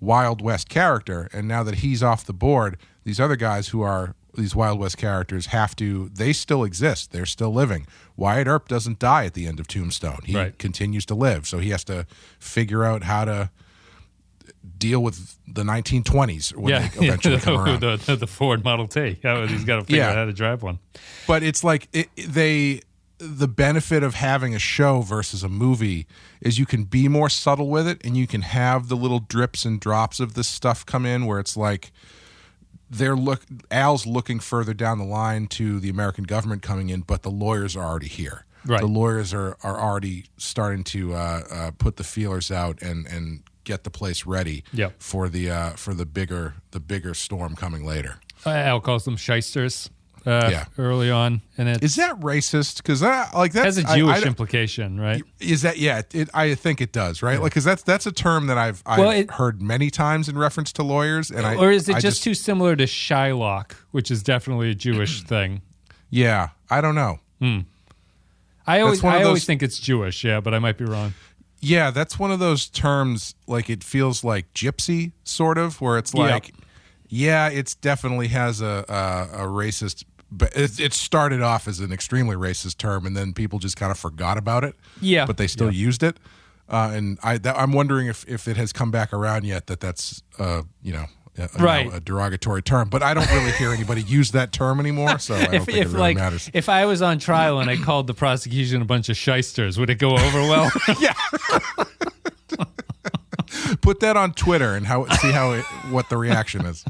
Speaker 2: Wild West character. And now that he's off the board, these other guys who are these Wild West characters they still exist. They're still living. Wyatt Earp doesn't die at the end of Tombstone. He continues to live. So he has to figure out how to deal with the 1920s when they eventually come around.
Speaker 1: The Ford Model T. He's got to figure out how to drive one.
Speaker 2: But it's like the benefit of having a show versus a movie is you can be more subtle with it, and you can have the little drips and drops of this stuff come in where it's like Al's looking further down the line to the American government coming in, but the lawyers are already here.
Speaker 1: Right.
Speaker 2: The lawyers are already starting to put the feelers out and get the place ready for the bigger storm coming later.
Speaker 1: Al calls them shysters early on, and
Speaker 2: is that racist? Because that
Speaker 1: has a Jewish implication, right?
Speaker 2: Is that I think it does, right? Like, because that's a term that I've heard many times in reference to lawyers,
Speaker 1: or is it just too similar to Shylock, which is definitely a Jewish thing?
Speaker 2: Yeah, I don't know.
Speaker 1: I always think it's Jewish, but I might be wrong.
Speaker 2: Yeah, that's one of those terms, like it feels like gypsy, sort of, where it's like, it definitely has a racist, but it started off as an extremely racist term, and then people just kind of forgot about it. Yeah. But they still used it. And I'm wondering if it has come back around yet that's, a derogatory term. But I don't really hear anybody use that term anymore, so I don't think it really matters.
Speaker 1: If I was on trial and I called the prosecution a bunch of shysters, would it go over well?
Speaker 2: Yeah. Put that on Twitter and see what the reaction is.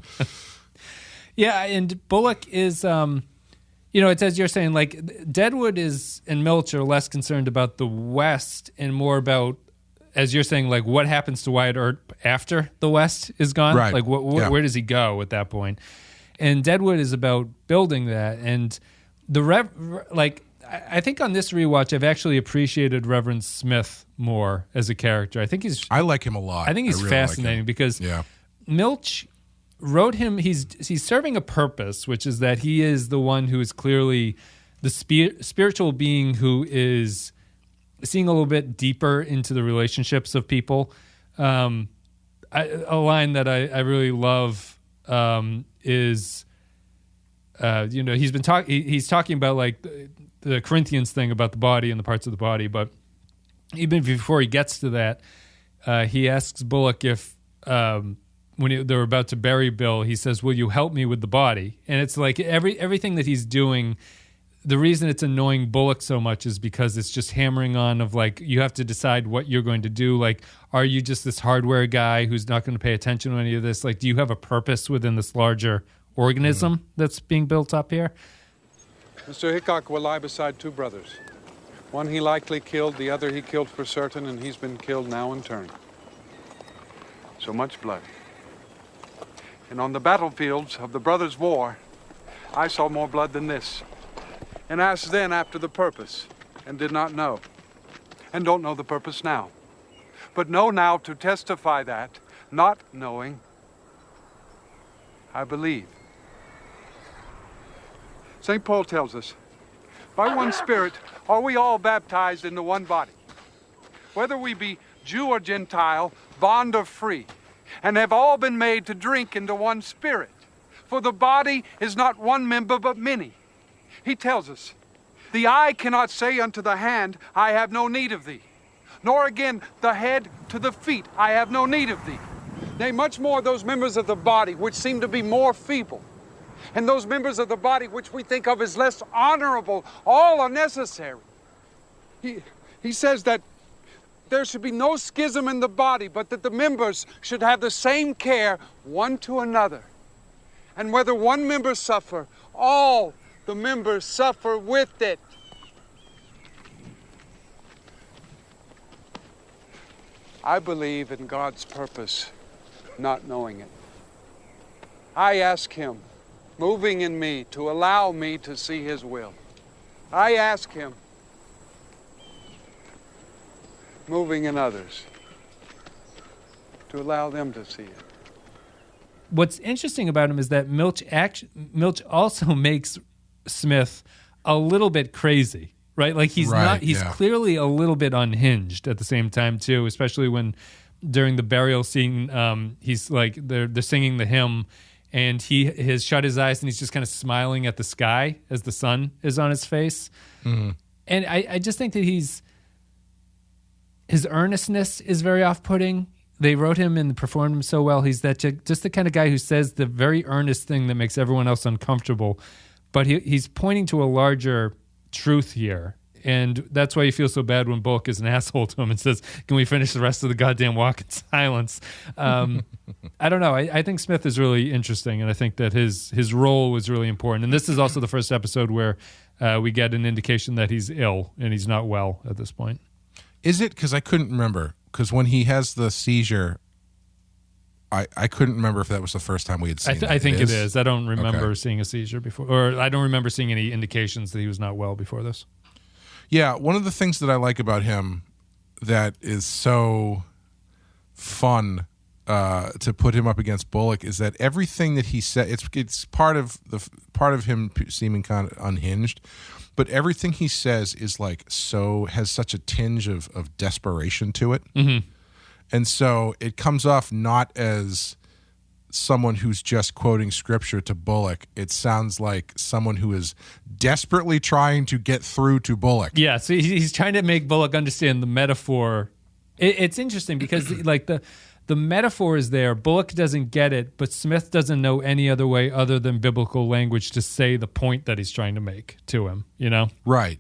Speaker 1: Yeah, and Bullock is, it's as you're saying, like Deadwood and Milch are less concerned about the West and more about, as you're saying, like what happens to Wyatt Earp after the West is gone.
Speaker 2: Right.
Speaker 1: Like where does he go at that point? And Deadwood is about building that. And I think on this rewatch, I've actually appreciated Reverend Smith more as a character. I like him a lot. I think he's really fascinating because Milch wrote him. He's serving a purpose, which is that he is the one who is clearly the spiritual being who is seeing a little bit deeper into the relationships of people. A line that I really love is, he's talking about like the Corinthians thing about the body and the parts of the body, but even before he gets to that, he asks Bullock if when they're about to bury Bill, he says, "Will you help me with the body?" And it's like everything that he's doing. The reason it's annoying Bullock so much is because it's just hammering on of like, you have to decide what you're going to do. Like, are you just this hardware guy who's not going to pay attention to any of this? Like, do you have a purpose within this larger organism that's being built up here?
Speaker 9: Mr. Hickok will lie beside two brothers. One he likely killed, the other he killed for certain, and he's been killed now in turn. So much blood. And on the battlefields of the brothers' war, I saw more blood than this. And asked then after the purpose, and did not know, and don't know the purpose now. But know now to testify that, not knowing, I believe. St. Paul tells us, by one Spirit are we all baptized into one body, whether we be Jew or Gentile, bond or free, and have all been made to drink into one Spirit. For the body is not one member but many. He tells us, the eye cannot say unto the hand, I have no need of thee. Nor again the head to the feet, I have no need of thee. Nay, much more those members of the body which seem to be more feeble, and those members of the body which we think of as less honorable, all are necessary. He says that there should be no schism in the body, but that the members should have the same care one to another. And whether one member suffer, all the members suffer with it. I believe in God's purpose, not knowing it. I ask him, moving in me, to allow me to see his will. I ask him, moving in others, to allow them to see it.
Speaker 1: What's interesting about him is that Milch also makes Smith a little bit crazy, right? Like he's clearly a little bit unhinged at the same time too, especially when during the burial scene, he's like they're singing the hymn, and he has shut his eyes and he's just kind of smiling at the sky as the sun is on his face. Mm-hmm. And I just think that his earnestness is very off-putting. They wrote him and performed him so well. He's just the kind of guy who says the very earnest thing that makes everyone else uncomfortable. But he's pointing to a larger truth here. And that's why you feel so bad when Bullock is an asshole to him and says, can we finish the rest of the goddamn walk in silence? I don't know. I think Smith is really interesting, and I think that his role was really important. And this is also the first episode where we get an indication that he's ill and he's not well at this point.
Speaker 2: Is it? Because I couldn't remember. Because when he has the seizure, I couldn't remember if that was the first time we had seen it.
Speaker 1: I think it is. I don't remember seeing a seizure before, or I don't remember seeing any indications that he was not well before this.
Speaker 2: Yeah, one of the things that I like about him that is so fun to put him up against Bullock is that everything that he said, it's part of him seeming kind of unhinged, but everything he says is has such a tinge of desperation to it. Mm-hmm. And so it comes off not as someone who's just quoting scripture to Bullock. It sounds like someone who is desperately trying to get through to Bullock.
Speaker 1: Yeah, so he's trying to make Bullock understand the metaphor. It's interesting because like the metaphor is there. Bullock doesn't get it, but Smith doesn't know any other way other than biblical language to say the point that he's trying to make to him, you know?
Speaker 2: Right.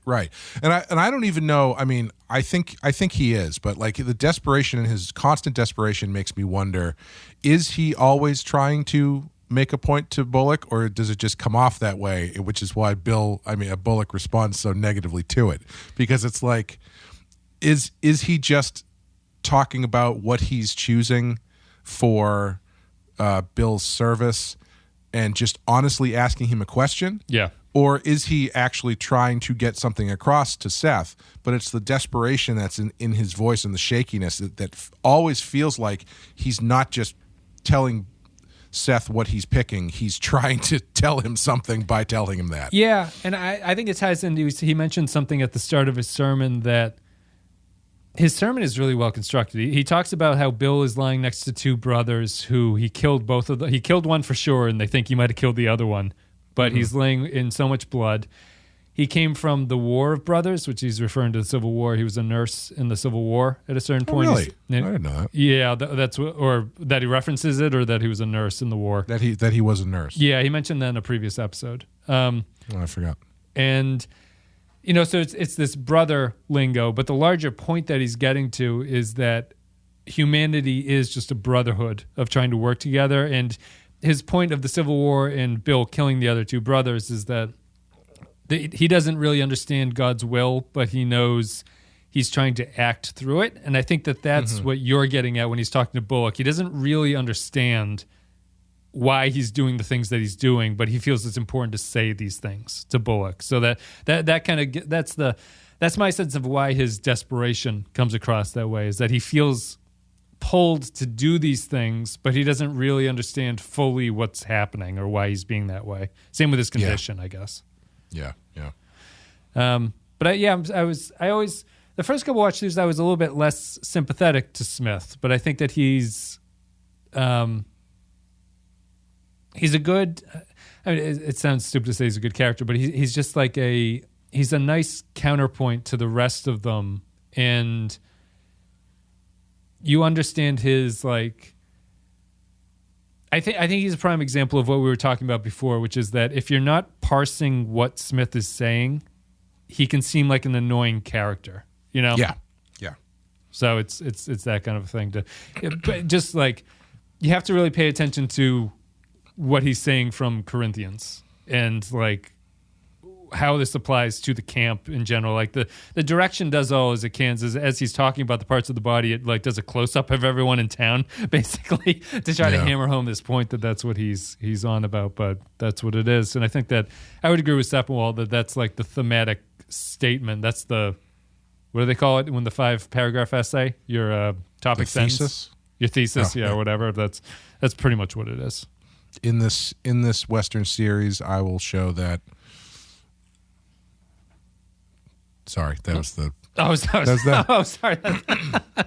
Speaker 2: And I don't even know, I mean, I think he is, but like the desperation and his constant desperation makes me wonder, is he always trying to make a point to Bullock, or does it just come off that way, which is why Bullock responds so negatively to it? Because it's like, is he just talking about what he's choosing for Bill's service and just honestly asking him a question?
Speaker 1: Yeah.
Speaker 2: Or is he actually trying to get something across to Seth, but it's the desperation that's in his voice and the shakiness that always feels like he's not just telling Seth what he's picking. He's trying to tell him something by telling him that.
Speaker 1: Yeah, and I think it ties into, he mentioned something at the start of his sermon that his sermon is really well constructed. He talks about how Bill is lying next to two brothers who he killed both of them. He killed one for sure, and they think he might have killed the other one. But he's laying in so much blood. He came from the War of Brothers, which he's referring to the Civil War. He was a nurse in the Civil War at a certain point.
Speaker 2: Really? I didn't know that.
Speaker 1: Yeah, that's what, or that he references it, or that he was a nurse in the war.
Speaker 2: That he was a nurse.
Speaker 1: Yeah, he mentioned that in a previous episode.
Speaker 2: I forgot.
Speaker 1: And so it's this brother lingo, but the larger point that he's getting to is that humanity is just a brotherhood of trying to work together. And his point of the Civil War and Bill killing the other two brothers is that he doesn't really understand God's will, but he knows he's trying to act through it. And I think that's what you're getting at when he's talking to Bullock. He doesn't really understand why he's doing the things that he's doing, but he feels it's important to say these things to Bullock. So that kind of that's my sense of why his desperation comes across that way, is that he feels pulled to do these things, but he doesn't really understand fully what's happening or why he's being that way. Same with his condition, I guess.
Speaker 2: Yeah.
Speaker 1: But I always the first couple watch throughs I was a little bit less sympathetic to Smith, but I think that he's a good. I mean, it sounds stupid to say he's a good character, but he's just like he's a nice counterpoint to the rest of them, and you understand his like. I think he's a prime example of what we were talking about before, which is that if you're not parsing what Smith is saying, he can seem like an annoying character, you know?
Speaker 2: Yeah.
Speaker 1: So it's that kind of a thing but just like you have to really pay attention to what he's saying from Corinthians and like how this applies to the camp in general. Like the direction does all as it can. As he's talking about the parts of the body, it like does a close up of everyone in town, basically, to try to hammer home this point that that's what he's on about. But that's what it is, and I think that I would agree with Steppenwald that that's like the thematic statement. That's the, what do they call it when the 5-paragraph essay, your topic sentence,
Speaker 2: thesis?
Speaker 1: Your thesis, or whatever. That's pretty much what it is.
Speaker 2: In this Western series, I will show that. Sorry, that was the.
Speaker 1: Oh, sorry. Oh, sorry.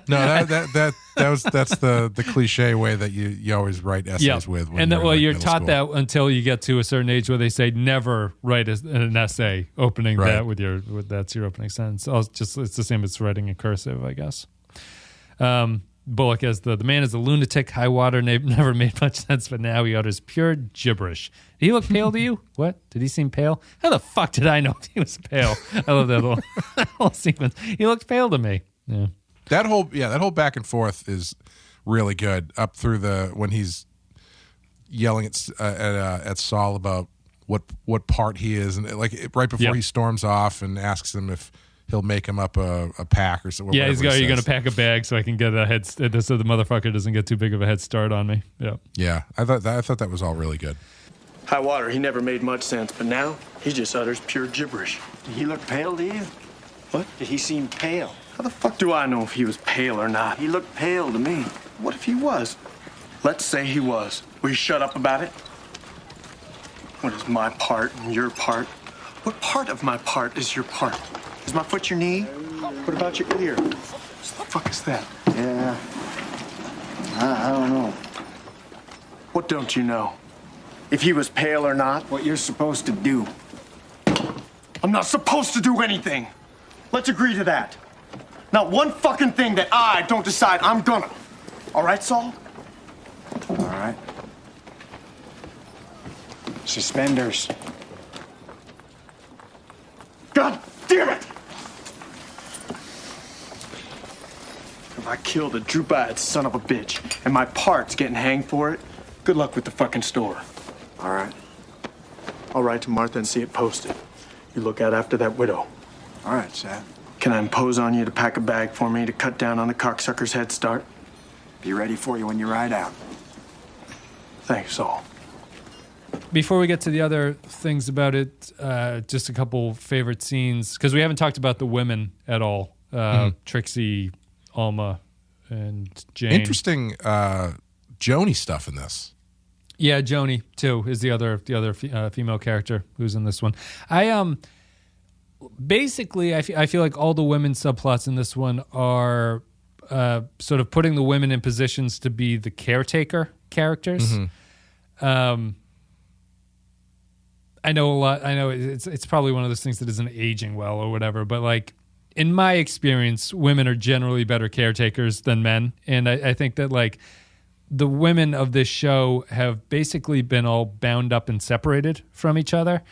Speaker 2: No, that's the cliche way that you always write essays with.
Speaker 1: And you're taught that until you get to a certain age where they say never write an essay opening that with that's your opening sentence. It's the same as writing in cursive, I guess. Bullock as the man is a lunatic, high water, never made much sense, but now he utters pure gibberish. Did he look pale to you? What? Did he seem pale? How the fuck did I know he was pale? I love that little sequence. He looked pale to me. Yeah.
Speaker 2: That whole back and forth is really good. Up through when he's yelling at Saul about what part he is, and like right before he storms off and asks him if he'll make him up a pack or something.
Speaker 1: Yeah, you're going to pack a bag so I can get a head so the motherfucker doesn't get too big of a head start on me. Yeah.
Speaker 2: Yeah, I thought that was all really good.
Speaker 10: High water, he never made much sense, but now he just utters pure gibberish.
Speaker 7: Did he look pale to you?
Speaker 10: What?
Speaker 7: Did he seem pale?
Speaker 10: How the fuck do I know if he was pale or not?
Speaker 7: He looked pale to me.
Speaker 10: What if he was? Let's say he was. Will you shut up about it? What is my part and your part? What part of my part is your part? Is my foot your knee? What about your ear? What the fuck is that?
Speaker 7: Yeah. I don't know.
Speaker 10: What don't you know? If he was pale or not?
Speaker 7: What you're supposed to do.
Speaker 10: I'm not supposed to do anything. Let's agree to that. Not one fucking thing that I don't decide I'm gonna. All right, Saul?
Speaker 7: All right. Suspenders.
Speaker 10: God damn it! If I killed a droop-eyed son of a bitch and my part's getting hanged for it, good luck with the fucking store.
Speaker 7: All right.
Speaker 10: I'll write to Martha and see it posted. You look out after that widow.
Speaker 7: All right, Seth.
Speaker 10: Can I impose on you to pack a bag for me to cut down on the cocksucker's head start?
Speaker 7: Be ready for you when you ride out.
Speaker 10: Thanks, Saul.
Speaker 1: Before we get to the other things about it, just a couple favorite scenes, because we haven't talked about the women at all. Trixie, Alma, and Jane.
Speaker 2: Interesting Joni stuff in this.
Speaker 1: Yeah, Joni too is the other female character who's in this one. I feel like all the women subplots in this one are sort of putting the women in positions to be the caretaker characters. I know a lot. I know it's probably one of those things that isn't aging well or whatever, but like in my experience, women are generally better caretakers than men, and I think that like the women of this show have basically been all bound up and separated from each other.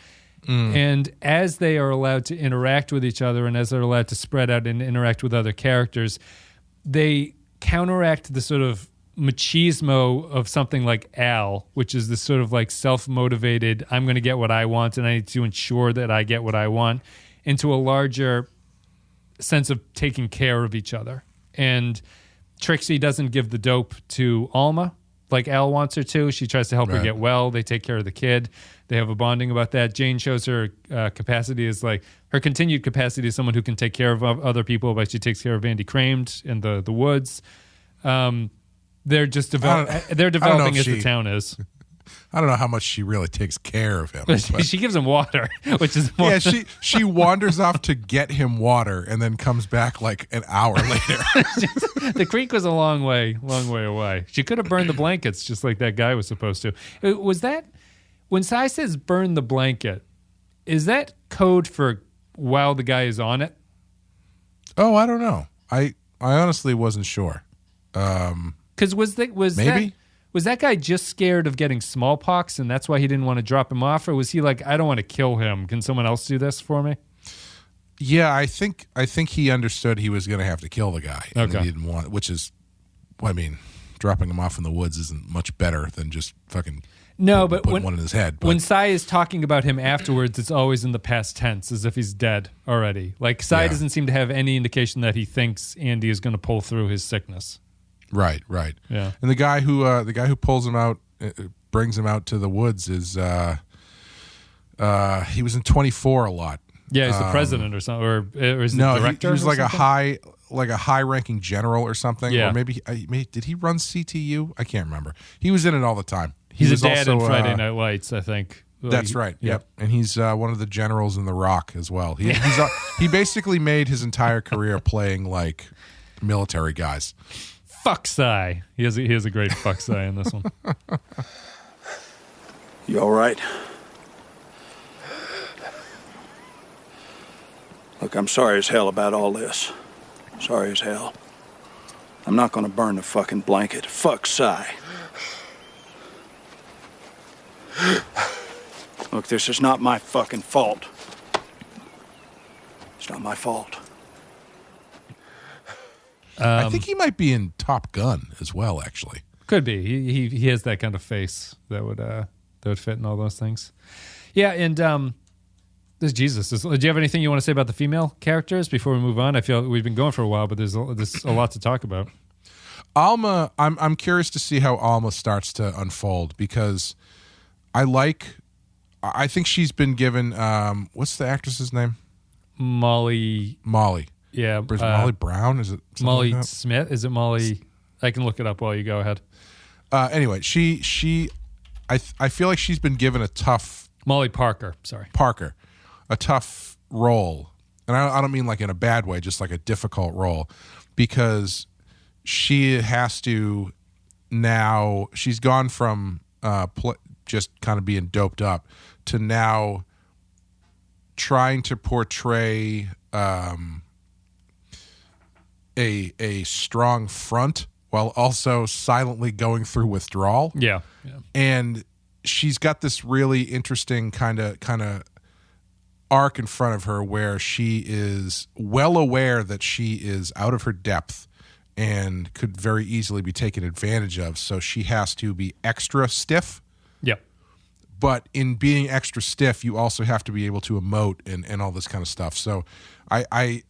Speaker 1: And as they are allowed to interact with each other and as they're allowed to spread out and interact with other characters, they counteract the sort of machismo of something like Al, which is this sort of like self-motivated, I'm going to get what I want and I need to ensure that I get what I want, into a larger sense of taking care of each other. And Trixie doesn't give the dope to Alma like Al wants her to. She tries to help her get well. They take care of the kid. They have a bonding about that. Jane shows her capacity as like her continued capacity as someone who can take care of other people, but she takes care of Andy Cramed in the woods. They're just developing as the town is.
Speaker 2: I don't know how much she really takes care of him.
Speaker 1: But she gives him water, which is more.
Speaker 2: Yeah, she wanders off to get him water and then comes back like an hour later.
Speaker 1: The creek was a long way away. She could have burned the blankets just like that guy was supposed to. Was that when Sai says burn the blanket? Is that code for while the guy is on it?
Speaker 2: Oh, I don't know. I honestly wasn't sure.
Speaker 1: Because was that guy just scared of getting smallpox and that's why he didn't want to drop him off, or was he like, I don't want to kill him? Can someone else do this for me?
Speaker 2: Yeah, I think he understood he was going to have to kill the guy. And
Speaker 1: Okay.
Speaker 2: he didn't want, which is, I mean, dropping him off in the woods isn't much better than just fucking
Speaker 1: but
Speaker 2: putting one in his head. But
Speaker 1: when Cy is talking about him afterwards, it's always in the past tense, as if he's dead already. Like Cy doesn't seem to have any indication that he thinks Andy is going to pull through his sickness.
Speaker 2: Right.
Speaker 1: Yeah.
Speaker 2: And the guy who pulls him out, brings him out to the woods is he was in 24 a lot.
Speaker 1: Yeah, he's the president or something, or is the director?
Speaker 2: He was like a high-ranking general or something.
Speaker 1: Yeah.
Speaker 2: Or maybe did he run CTU? I can't remember. He was in it all the time.
Speaker 1: He's
Speaker 2: was
Speaker 1: a dad
Speaker 2: also,
Speaker 1: in Friday Night Lights, I think.
Speaker 2: That's right. Yep. And he's one of the generals in The Rock as well. He basically made his entire career playing like military guys.
Speaker 1: Fuck Cy. He has a great fuck Cy in this one.
Speaker 11: You all right? Look, I'm sorry as hell about all this. Sorry as hell. I'm not gonna burn the fucking blanket. Fuck Cy. Look, this is not my fucking fault. It's not my fault.
Speaker 2: I think he might be in Top Gun as well, actually.
Speaker 1: Could be. He has that kind of face that would fit in all those things. Yeah, and this Jesus. Do you have anything you want to say about the female characters before we move on? I feel we've been going for a while, but there's a lot to talk about.
Speaker 2: Alma, I'm curious to see how Alma starts to unfold, because I think she's been given what's the actress's name? Molly.
Speaker 1: Yeah.
Speaker 2: Is it Molly Brown? Is it
Speaker 1: Molly
Speaker 2: like
Speaker 1: Smith? Is it Molly? I can look it up while you go ahead.
Speaker 2: Anyway, I feel like she's been given a tough
Speaker 1: Molly Parker. Sorry,
Speaker 2: Parker, a tough role, and I don't mean like in a bad way, just like a difficult role, because she has to now. She's gone from just kind of being doped up to now trying to portray a strong front while also silently going through withdrawal.
Speaker 1: Yeah.
Speaker 2: And she's got this really interesting kind of arc in front of her where she is well aware that she is out of her depth and could very easily be taken advantage of. So she has to be extra stiff.
Speaker 1: Yep.
Speaker 2: But in being extra stiff, you also have to be able to emote and all this kind of stuff. So I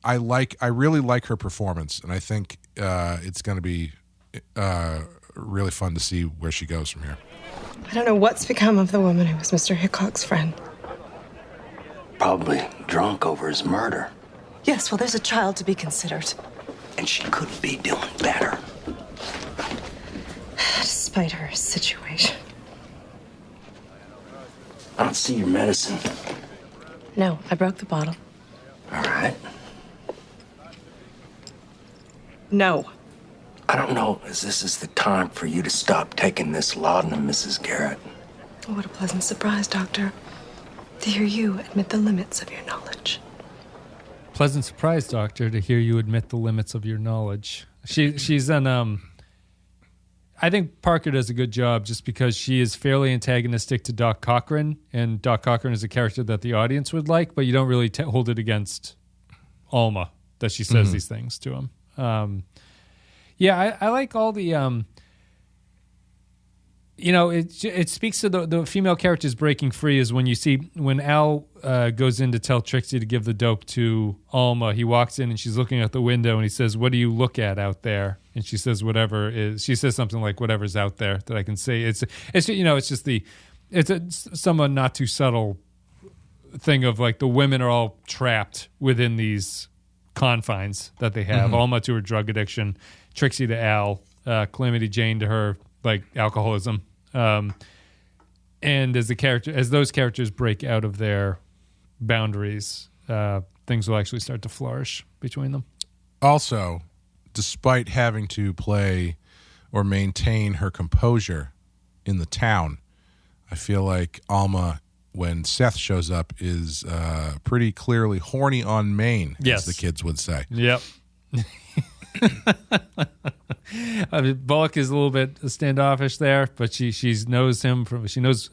Speaker 2: really like her performance, and I think it's going to be really fun to see where she goes from here.
Speaker 12: I don't know what's become of the woman who was Mr. Hickok's friend.
Speaker 13: Probably drunk over his murder.
Speaker 12: Yes, well, there's a child to be considered.
Speaker 13: And she could be doing better.
Speaker 12: Despite her situation.
Speaker 13: I don't see your medicine.
Speaker 12: No, I broke the bottle.
Speaker 13: All right.
Speaker 12: No.
Speaker 13: I don't know as this is the time for you to stop taking this laudanum, Mrs. Garrett.
Speaker 12: Oh, what a pleasant surprise, Doctor. To hear you admit the limits of your knowledge.
Speaker 1: Pleasant surprise, Doctor, to hear you admit the limits of your knowledge. She's an I think Parker does a good job just because she is fairly antagonistic to Doc Cochran, and Doc Cochran is a character that the audience would like, but you don't really hold it against Alma that she says these things to him. I like all the, it speaks to the female characters breaking free is when you see, when Al goes in to tell Trixie to give the dope to Alma, he walks in and she's looking out the window and he says, "What do you look at out there?" And she says, she says something like, "Whatever's out there that I can see." It's somewhat not too subtle thing of like the women are all trapped within these confines that they have. Alma to her drug addiction, Trixie to Al, Calamity Jane to her like alcoholism. And as those characters break out of their boundaries, things will actually start to flourish between them.
Speaker 2: Also, despite having to play or maintain her composure in the town, I feel like Alma, when Seth shows up, is pretty clearly horny on main, as the kids would say.
Speaker 1: Yep. Bullock is a little bit standoffish there, but she knows him from.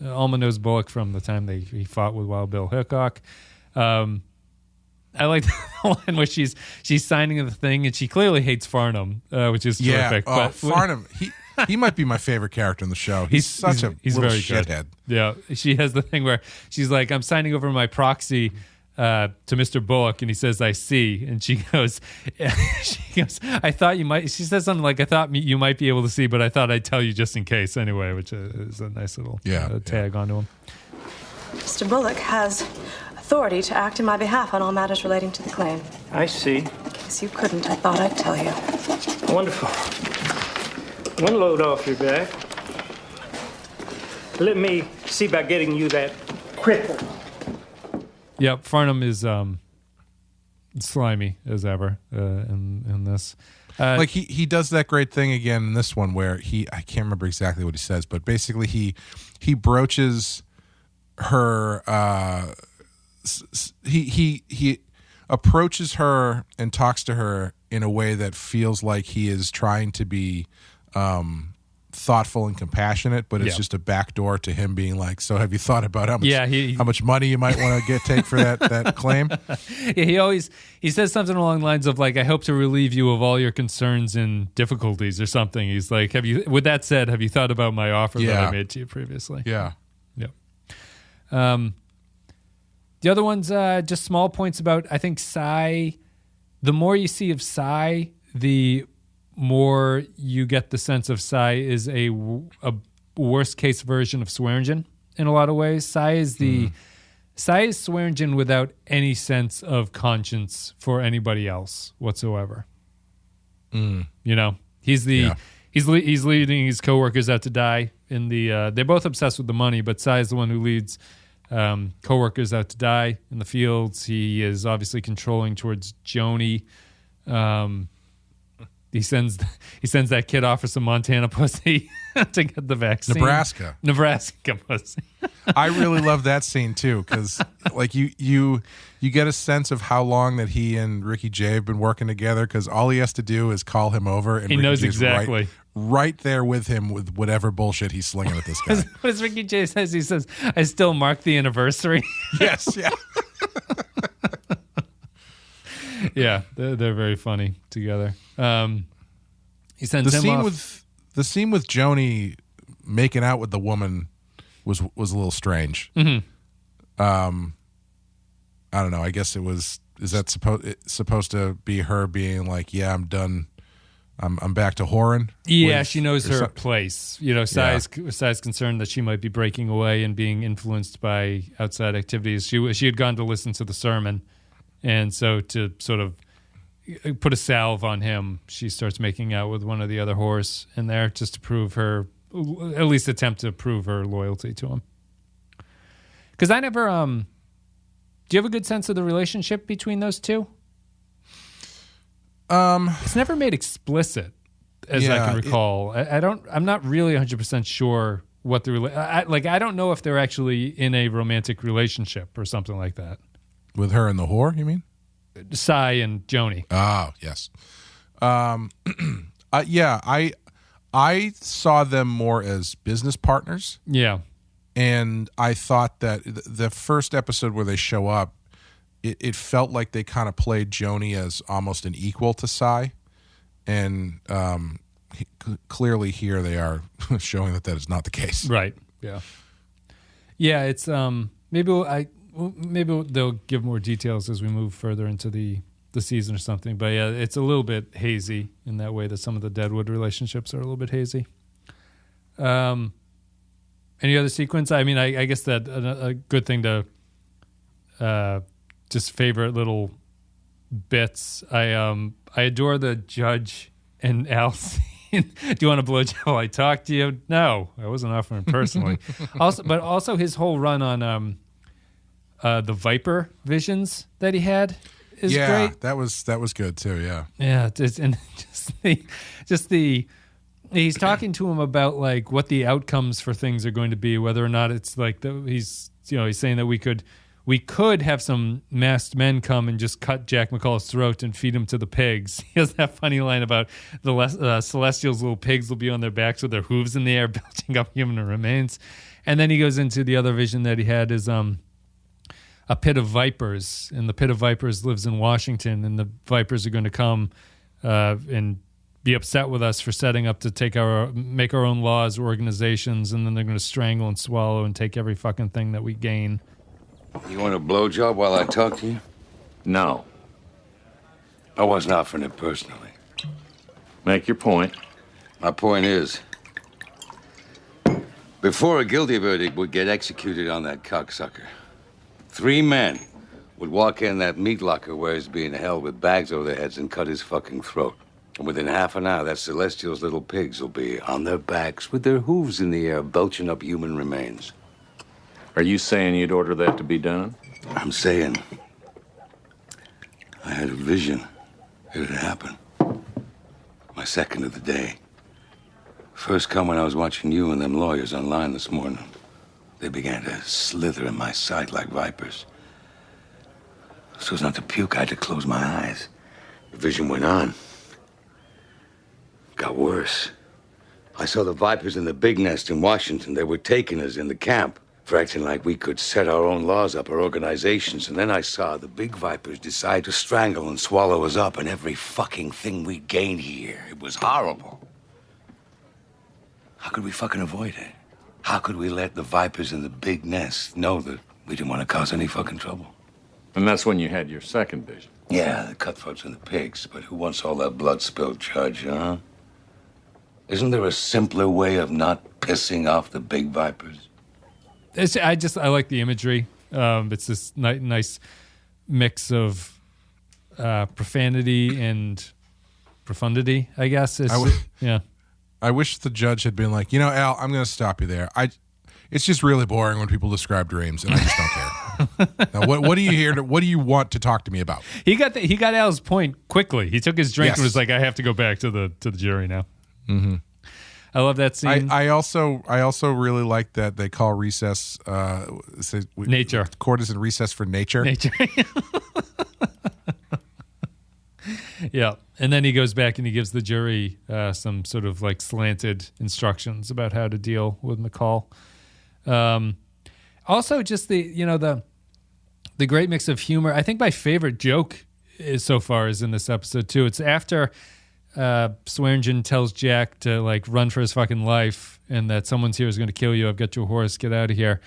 Speaker 1: Alma knows Bullock from the time he fought with Wild Bill Hickok. I like the line where she's signing the thing and she clearly hates Farnham, which is terrific.
Speaker 2: Farnham, He might be my favorite character in the show. He's little
Speaker 1: very
Speaker 2: shithead.
Speaker 1: Good. Yeah, she has the thing where she's like, "I'm signing over my proxy to Mr. Bullock," and he says, "I see," and she goes, "I thought you might." She says something like, "I thought you might be able to see, but I thought I'd tell you just in case anyway," which is a nice little tag onto him.
Speaker 12: Mr. Bullock has authority to act in my behalf on all matters relating to the claim.
Speaker 5: I see.
Speaker 12: In case you couldn't, I thought I'd tell you.
Speaker 5: Wonderful. One load off your back. Let me see about getting you that cripple.
Speaker 1: Yep, Farnham is slimy as ever in this.
Speaker 2: Like he does that great thing again in this one where I can't remember exactly what he says, but basically he broaches her. He approaches her and talks to her in a way that feels like he is trying to be thoughtful and compassionate, but it's just a backdoor to him being like, "So have you thought about how much money you might want to take for that claim?"
Speaker 1: Yeah, he says something along the lines of like, "I hope to relieve you of all your concerns and difficulties," or something. He's like, with that said, have you thought about my offer that I made to you previously?
Speaker 2: Yeah.
Speaker 1: Yep. The other one's just small points about, I think, Cy. The more you see of Cy, the more you get the sense of Cy is a worst case version of Swearingen in a lot of ways. Cy is Swearingen without any sense of conscience for anybody else whatsoever. You know, he's leading his coworkers out to die in the. They're both obsessed with the money, but Cy is the one who leads coworkers out to die in the fields. He is obviously controlling towards Joni. He sends that kid off for some Montana pussy to get the vaccine. Nebraska pussy.
Speaker 2: I really love that scene too, because like you get a sense of how long that he and Ricky Jay have been working together, because all he has to do is call him over and
Speaker 1: he
Speaker 2: Ricky
Speaker 1: knows
Speaker 2: Jay's
Speaker 1: exactly
Speaker 2: right there with him with whatever bullshit he's slinging at this guy.
Speaker 1: What does Ricky Jay says? He says, "I still mark the anniversary."
Speaker 2: Yes, yeah.
Speaker 1: Yeah, they're very funny together. He sends
Speaker 2: the
Speaker 1: him
Speaker 2: scene
Speaker 1: off.
Speaker 2: The scene with Joni making out with the woman was a little strange.
Speaker 1: Mm-hmm.
Speaker 2: I don't know. I guess it was. Is that supposed to be her being like, "Yeah, I'm done. I'm back to whoring"?
Speaker 1: Yeah, she knows her place. You know, Cy's concerned that she might be breaking away and being influenced by outside activities. She had gone to listen to the sermon, and so to sort of put a salve on him, she starts making out with one of the other whores in there just to prove her, at least attempt to prove her loyalty to him. Because I never, do you have a good sense of the relationship between those two? It's never made explicit, as I can recall. I'm not really 100% sure what the I don't know if they're actually in a romantic relationship or something like that.
Speaker 2: With her and the whore, you mean?
Speaker 1: Cy and Joni.
Speaker 2: Oh, yes. Yeah, I saw them more as business partners.
Speaker 1: Yeah.
Speaker 2: And I thought that the first episode where they show up, it felt like they kind of played Joni as almost an equal to Cy. And clearly here they are showing that is not the case.
Speaker 1: Right. Yeah. Yeah, it's maybe they'll give more details as we move further into the season or something. But yeah, it's a little bit hazy in that way that some of the Deadwood relationships are a little bit hazy. Any other sequence? I mean, I guess that a good thing to just favorite little bits. I adore the judge and Al scene. Do you want a blowjob while I talk to you? No, I wasn't offering personally. But also his whole run on the Viper visions that he had is great.
Speaker 2: That was good too. Yeah,
Speaker 1: yeah, he's talking to him about like what the outcomes for things are going to be, whether or not it's like he's saying that we could have some masked men come and just cut Jack McCall's throat and feed him to the pigs. He has that funny line about the Celestials' little pigs will be on their backs with their hooves in the air, belching up human remains. And then he goes into the other vision that he had is a pit of vipers, and the pit of vipers lives in Washington, and the vipers are going to come and be upset with us for setting up to make our own laws or organizations, and then they're going to strangle and swallow and take every fucking thing that we gain.
Speaker 6: You want a blowjob while I talk to you?
Speaker 8: No.
Speaker 6: I wasn't offering it personally.
Speaker 8: Make your point.
Speaker 6: My point is, before a guilty verdict would get executed on that cocksucker, 3 men would walk in that meat locker where he's being held with bags over their heads and cut his fucking throat. And within half an hour, that Celestial's little pigs will be on their backs with their hooves in the air, belching up human remains.
Speaker 8: Are you saying you'd order that to be done?
Speaker 6: I'm saying I had a vision. It'd happen. My second of the day. First come when I was watching you and them lawyers online this morning. They began to slither in my sight like vipers. So as not to puke, I had to close my eyes. The vision went on. Got worse. I saw the vipers in the big nest in Washington. They were taking us in the camp for acting like we could set our own laws up, our organizations. And then I saw the big vipers decide to strangle and swallow us up and every fucking thing we gained here. It was horrible. How could we fucking avoid it? How could we let the vipers in the big nest know that we didn't want to cause any fucking trouble?
Speaker 8: And that's when you had your second vision.
Speaker 6: Yeah, the cutthroats and the pigs, but who wants all that blood spilled, Judge, huh? Isn't there a simpler way of not pissing off the big vipers?
Speaker 1: I like the imagery. It's this nice mix of profanity and profundity, I guess. Yeah.
Speaker 2: I wish the judge had been like, Al, I'm going to stop you there. It's just really boring when people describe dreams, and I just don't care. Now, what are you here to? What do you want to talk to me about?
Speaker 1: He got Al's point quickly. He took his drink and was like, I have to go back to the jury now.
Speaker 2: Mm-hmm.
Speaker 1: I love that scene.
Speaker 2: I also really like that they call recess
Speaker 1: nature.
Speaker 2: Court is in recess for nature.
Speaker 1: Nature. Yeah, and then he goes back and he gives the jury some sort of like slanted instructions about how to deal with McCall. Also, just the great mix of humor. I think my favorite joke so far is in this episode too. It's after Swearingen tells Jack to like run for his fucking life and that someone's here is going to kill you. I've got your horse. Get out of here.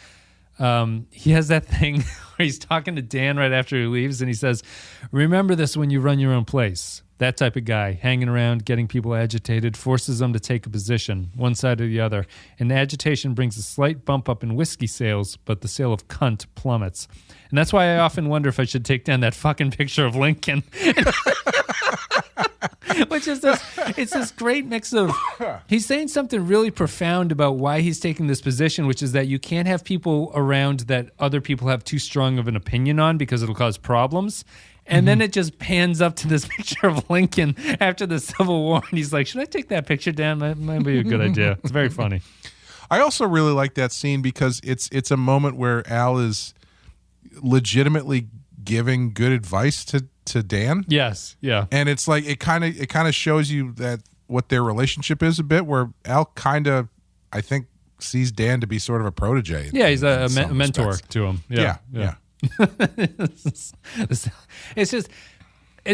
Speaker 1: He has that thing where he's talking to Dan right after he leaves and he says, remember this when you run your own place. That type of guy, hanging around, getting people agitated, forces them to take a position, one side or the other. And agitation brings a slight bump up in whiskey sales, but the sale of cunt plummets. And that's why I often wonder if I should take down that fucking picture of Lincoln. Which is it's this great mix of, he's saying something really profound about why he's taking this position, which is that you can't have people around that other people have too strong of an opinion on because it'll cause problems. And then it just pans up to this picture of Lincoln after the Civil War. And he's like, should I take that picture down? That might be a good idea. It's very funny.
Speaker 2: I also really like that scene because it's a moment where Al is legitimately giving good advice to Dan.
Speaker 1: Yes, yeah.
Speaker 2: And it's like it kind of shows you that what their relationship is a bit, where Al kind of, I think, sees Dan to be sort of a protege.
Speaker 1: Yeah, he's a mentor to him. Yeah. It's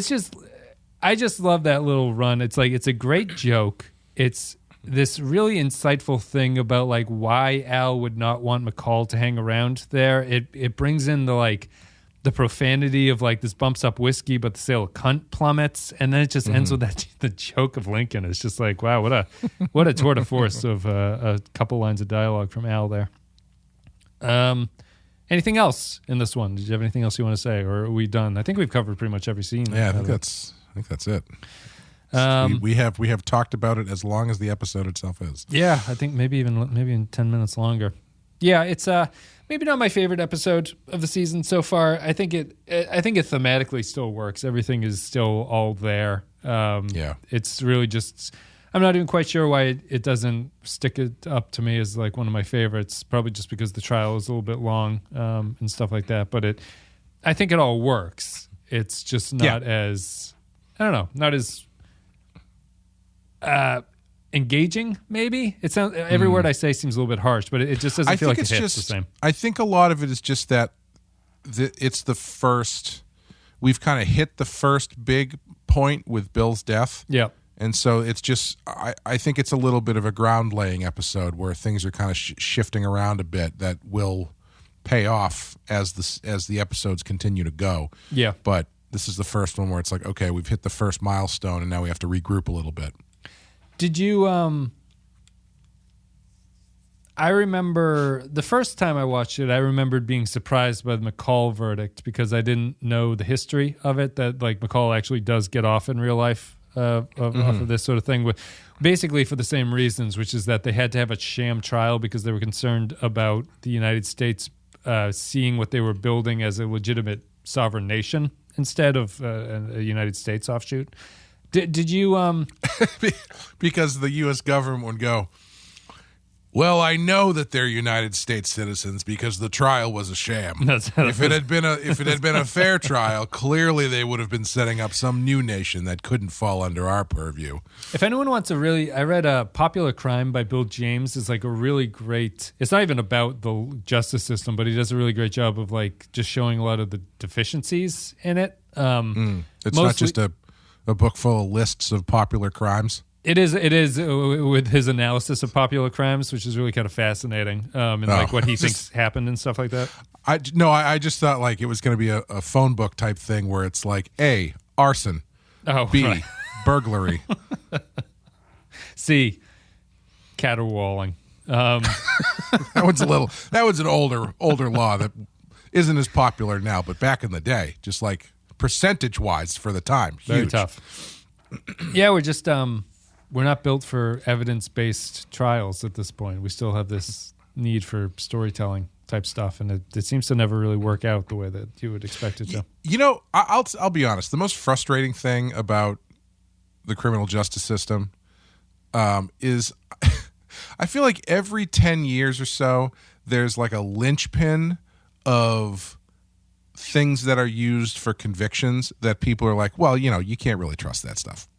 Speaker 1: just I just love that little run. It's like it's a great joke. It's this really insightful thing about like why Al would not want McCall to hang around there. It brings in the profanity of like this bumps up whiskey, but the sale of cunt plummets, and then it just ends with the joke of Lincoln. It's just like, wow, what a tour de force of a couple lines of dialogue from Al there. Anything else in this one? Did you have anything else you want to say, or are we done? I think we've covered pretty much every scene.
Speaker 2: Yeah, I think that's it. We have talked about it as long as the episode itself is.
Speaker 1: Yeah, I think maybe in 10 minutes longer. Yeah, it's maybe not my favorite episode of the season so far. I think it thematically still works. Everything is still all there. It's really just, I'm not even quite sure why it doesn't stick it up to me as like one of my favorites. Probably just because the trial is a little bit long and stuff like that. But I think it all works. It's just not as, I don't know, not as engaging, maybe. It sounds, every word I say seems a little bit harsh, but it just doesn't feel like it hits the same.
Speaker 2: I think a lot of it is just that it's the first, we've kind of hit the first big point with Bill's death.
Speaker 1: Yeah.
Speaker 2: And so it's just, I think it's a little bit of a ground laying episode where things are kind of shifting around a bit that will pay off as the episodes continue to go.
Speaker 1: Yeah.
Speaker 2: But this is the first one where it's like, okay, we've hit the first milestone and now we have to regroup a little bit.
Speaker 1: Did you, I remember the first time I watched it, I remembered being surprised by the McCall verdict because I didn't know the history of it, that like McCall actually does get off in real life off of this sort of thing, basically for the same reasons, which is that they had to have a sham trial because they were concerned about the United States seeing what they were building as a legitimate sovereign nation instead of a United States offshoot. Did you...
Speaker 2: Because the U.S. government would go, well, I know that they're United States citizens because the trial was a sham. If it had been a fair trial, clearly they would have been setting up some new nation that couldn't fall under our purview.
Speaker 1: If anyone wants I read Popular Crime by Bill James is like a really great, it's not even about the justice system, but he does a really great job of like just showing a lot of the deficiencies in it.
Speaker 2: It's not just a book full of lists of popular crimes.
Speaker 1: It is with his analysis of popular crimes, which is really kind of fascinating, and like what he thinks happened and stuff like that.
Speaker 2: I just thought like it was going to be a phone book type thing where it's like A, arson, B,
Speaker 1: right.
Speaker 2: burglary,
Speaker 1: C, caterwauling.
Speaker 2: That was an older law that isn't as popular now, but back in the day, just like percentage wise for the time, huge.
Speaker 1: Very tough. Yeah, we're just we're not built for evidence-based trials at this point. We still have this need for storytelling type stuff, and it seems to never really work out the way that you would expect it to.
Speaker 2: You know, I'll be honest. The most frustrating thing about the criminal justice system is I feel like every 10 years or so, there's like a linchpin of things that are used for convictions that people are like, well, you know, you can't really trust that stuff.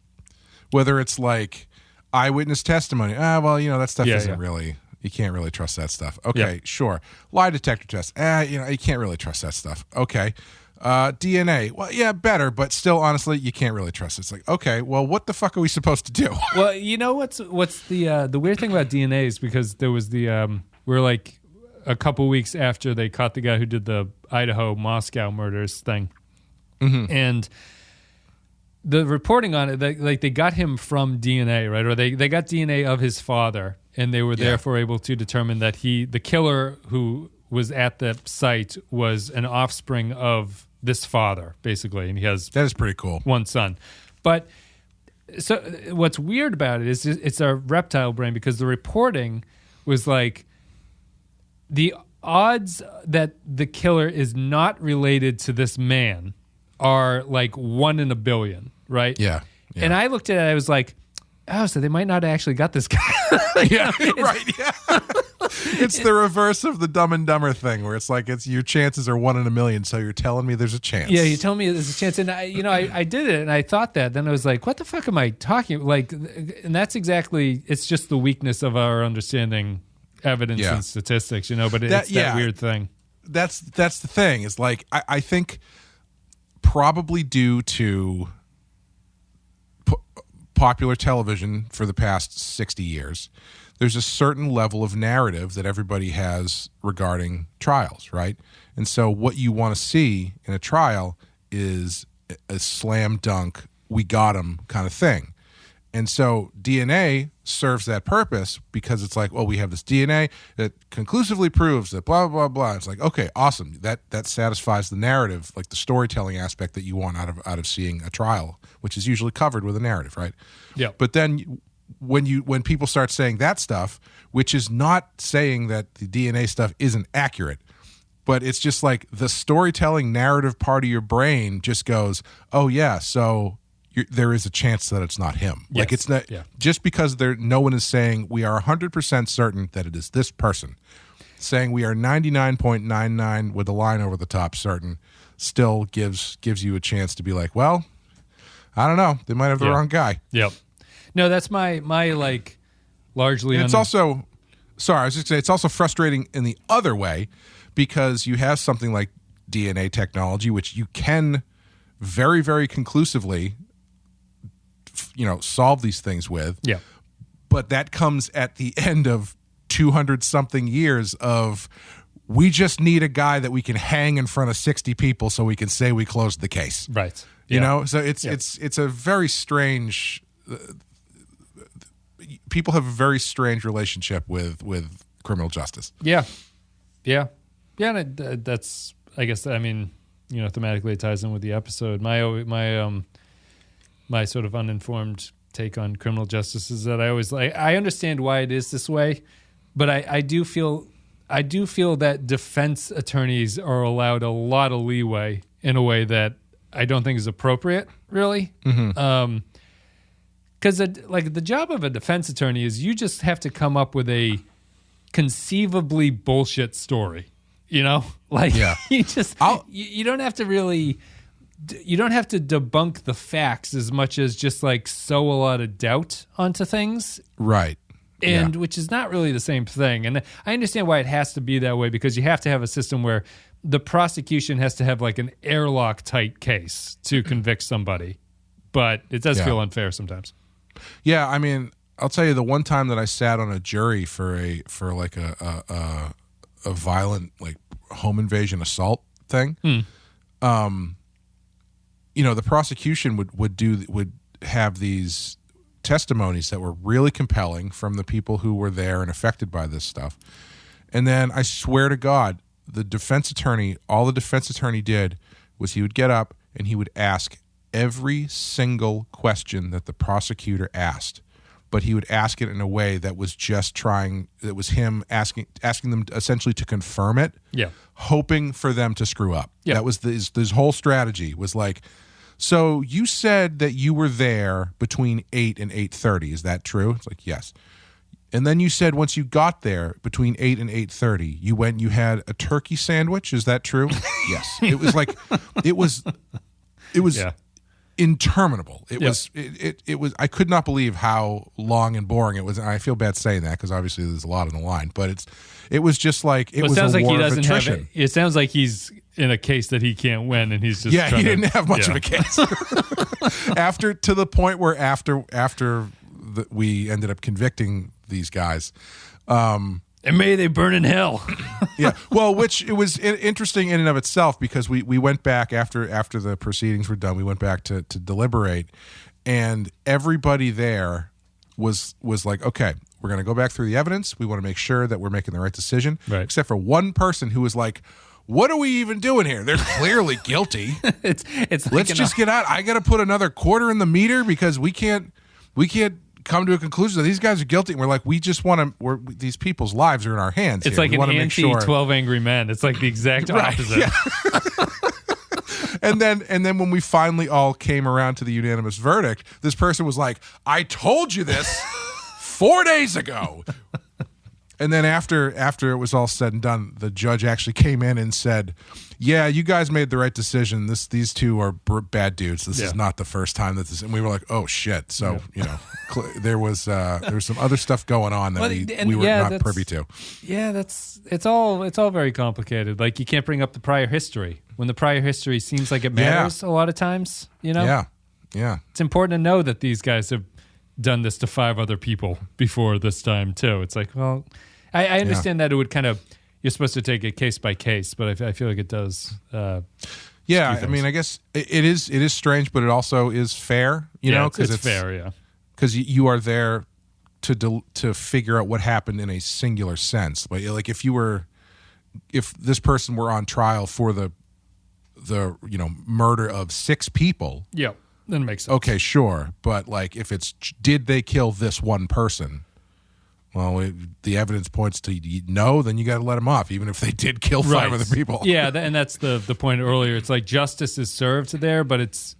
Speaker 2: Whether it's like eyewitness testimony, well, you know, that stuff isn't really, you can't really trust that stuff. Okay, sure. Lie detector test, you know, you can't really trust that stuff. Okay. DNA, well, yeah, better, but still, honestly, you can't really trust it. It's like, okay, well, what the fuck are we supposed to do?
Speaker 1: Well, you know what's the weird thing about DNA is because there was we're like a couple weeks after they caught the guy who did the Idaho Moscow murders thing, and the reporting on it, they got him from DNA, right? Or they got DNA of his father, and they were therefore able to determine that the killer who was at the site was an offspring of this father, basically, and he has
Speaker 2: that is pretty cool.
Speaker 1: One son, but so what's weird about it is it's a reptile brain because the reporting was like the odds that the killer is not related to this man are like 1 in a billion, right?
Speaker 2: Yeah.
Speaker 1: And I looked at it, I was like, oh, so they might not have actually got this guy.
Speaker 2: Yeah, right. Yeah. It's the reverse of the Dumb and Dumber thing where it's like your chances are 1 in a million, so you're telling me there's a chance.
Speaker 1: Yeah, you're telling me there's a chance. And I did it and I thought that. Then I was like, what the fuck am I talking? Like, and that's exactly, it's just the weakness of our understanding evidence and statistics, but it's that weird thing.
Speaker 2: That's the thing is like, I think probably due to popular television for the past 60 years, there's a certain level of narrative that everybody has regarding trials, right? And so what you want to see in a trial is a slam dunk, we got him kind of thing. And so DNA serves that purpose because it's like, well, we have this DNA that conclusively proves that blah, blah, blah. It's like, okay, awesome. That satisfies the narrative, like the storytelling aspect that you want out of seeing a trial, which is usually covered with a narrative, right?
Speaker 1: Yeah.
Speaker 2: But then when people start saying that stuff, which is not saying that the DNA stuff isn't accurate, but it's just like the storytelling narrative part of your brain just goes, oh yeah, so there is a chance that it's not him.
Speaker 1: Yes.
Speaker 2: Like it's not just because no one is saying we are 100% certain that it is this person. Saying we are 99.99 with a line over the top certain still gives you a chance to be like, well, I don't know, they might have the wrong guy.
Speaker 1: Yep. No, that's my like largely.
Speaker 2: And it's also, sorry, I was just saying it's also frustrating in the other way because you have something like DNA technology, which you can very, very conclusively solve these things with.
Speaker 1: Yeah.
Speaker 2: But that comes at the end of 200 something years of, we just need a guy that we can hang in front of 60 people so we can say we closed the case.
Speaker 1: Right.
Speaker 2: You know, so it's a very strange. People have a very strange relationship with criminal justice.
Speaker 1: Yeah. And that's, I guess, I mean, thematically it ties in with the episode. My sort of uninformed take on criminal justice is that I understand why it is this way, but I do feel that defense attorneys are allowed a lot of leeway in a way that I don't think is appropriate, really.
Speaker 2: Mm-hmm.
Speaker 1: Because the job of a defense attorney is you just have to come up with a conceivably bullshit story. You don't have to really, you don't have to debunk the facts as much as just sow a lot of doubt onto things.
Speaker 2: Right.
Speaker 1: And which is not really the same thing. And I understand why it has to be that way, because you have to have a system where the prosecution has to have an airlock tight case to convict somebody. But it does feel unfair sometimes.
Speaker 2: Yeah, I mean, I'll tell you, the one time that I sat on a jury for a violent home invasion assault thing, the prosecution would have these testimonies that were really compelling from the people who were there and affected by this stuff. And then I swear to God, all the defense attorney did was he would get up and he would ask every single question that the prosecutor asked, but he would ask it in a way that was him asking them essentially to confirm it, hoping for them to screw up. That was his whole strategy was so you said that you were there between 8 and 8:30. Is that true? It's yes. And then you said once you got there between 8 and 8:30, you went and you had a turkey sandwich. Is that true? Yes. It was it was interminable. It was I could not believe how long and boring it was. And I feel bad saying that because obviously there's a lot on the line, but it was just it was a war of attrition.
Speaker 1: It sounds like he's in a case that he can't win, and he's just
Speaker 2: he didn't have much of a case. To the point where after we ended up convicting these guys,
Speaker 1: and may they burn in hell.
Speaker 2: Yeah, well, which it was interesting in and of itself, because we went back after the proceedings were done. We went back to deliberate, and everybody there was like, okay, we're going to go back through the evidence. We want to make sure that we're making the right decision.
Speaker 1: Right.
Speaker 2: Except for one person who was like, what are we even doing here? They're clearly guilty.
Speaker 1: It's
Speaker 2: let's just get out. I got to put another quarter in the meter because we can't come to a conclusion that these guys are guilty. And we're like, we just want to. These people's lives are in our hands.
Speaker 1: It's
Speaker 2: here.
Speaker 1: like an anti-12 Angry Men. It's like the exact opposite.
Speaker 2: Yeah. And then when we finally all came around to the unanimous verdict, this person was like, I told you this 4 days ago. And then after it was all said and done, the judge actually came in and said, yeah, you guys made the right decision. These two are bad dudes. This is not the first time that this. And we were like, oh shit. So there was some other stuff going on that we were not privy to.
Speaker 1: Yeah, it's all very complicated. You can't bring up the prior history when the prior history seems like it matters a lot of times.
Speaker 2: Yeah.
Speaker 1: It's important to know that these guys have done this to 5 other people before this time too. It's like, well, I understand that it would kind of, you're supposed to take it case by case, but I feel like it does. I
Speaker 2: mean, I guess it is strange, but it also is fair, because
Speaker 1: it's fair, yeah.
Speaker 2: Because you are there to figure out what happened in a singular sense. But if this person were on trial for the murder of 6 people,
Speaker 1: then it makes sense.
Speaker 2: Okay, sure, but if it's did they kill this one person? Well, the evidence points to no, then you got to let them off, even if they did kill 5 other people.
Speaker 1: Yeah, and that's the point earlier. It's like justice is served there, but it's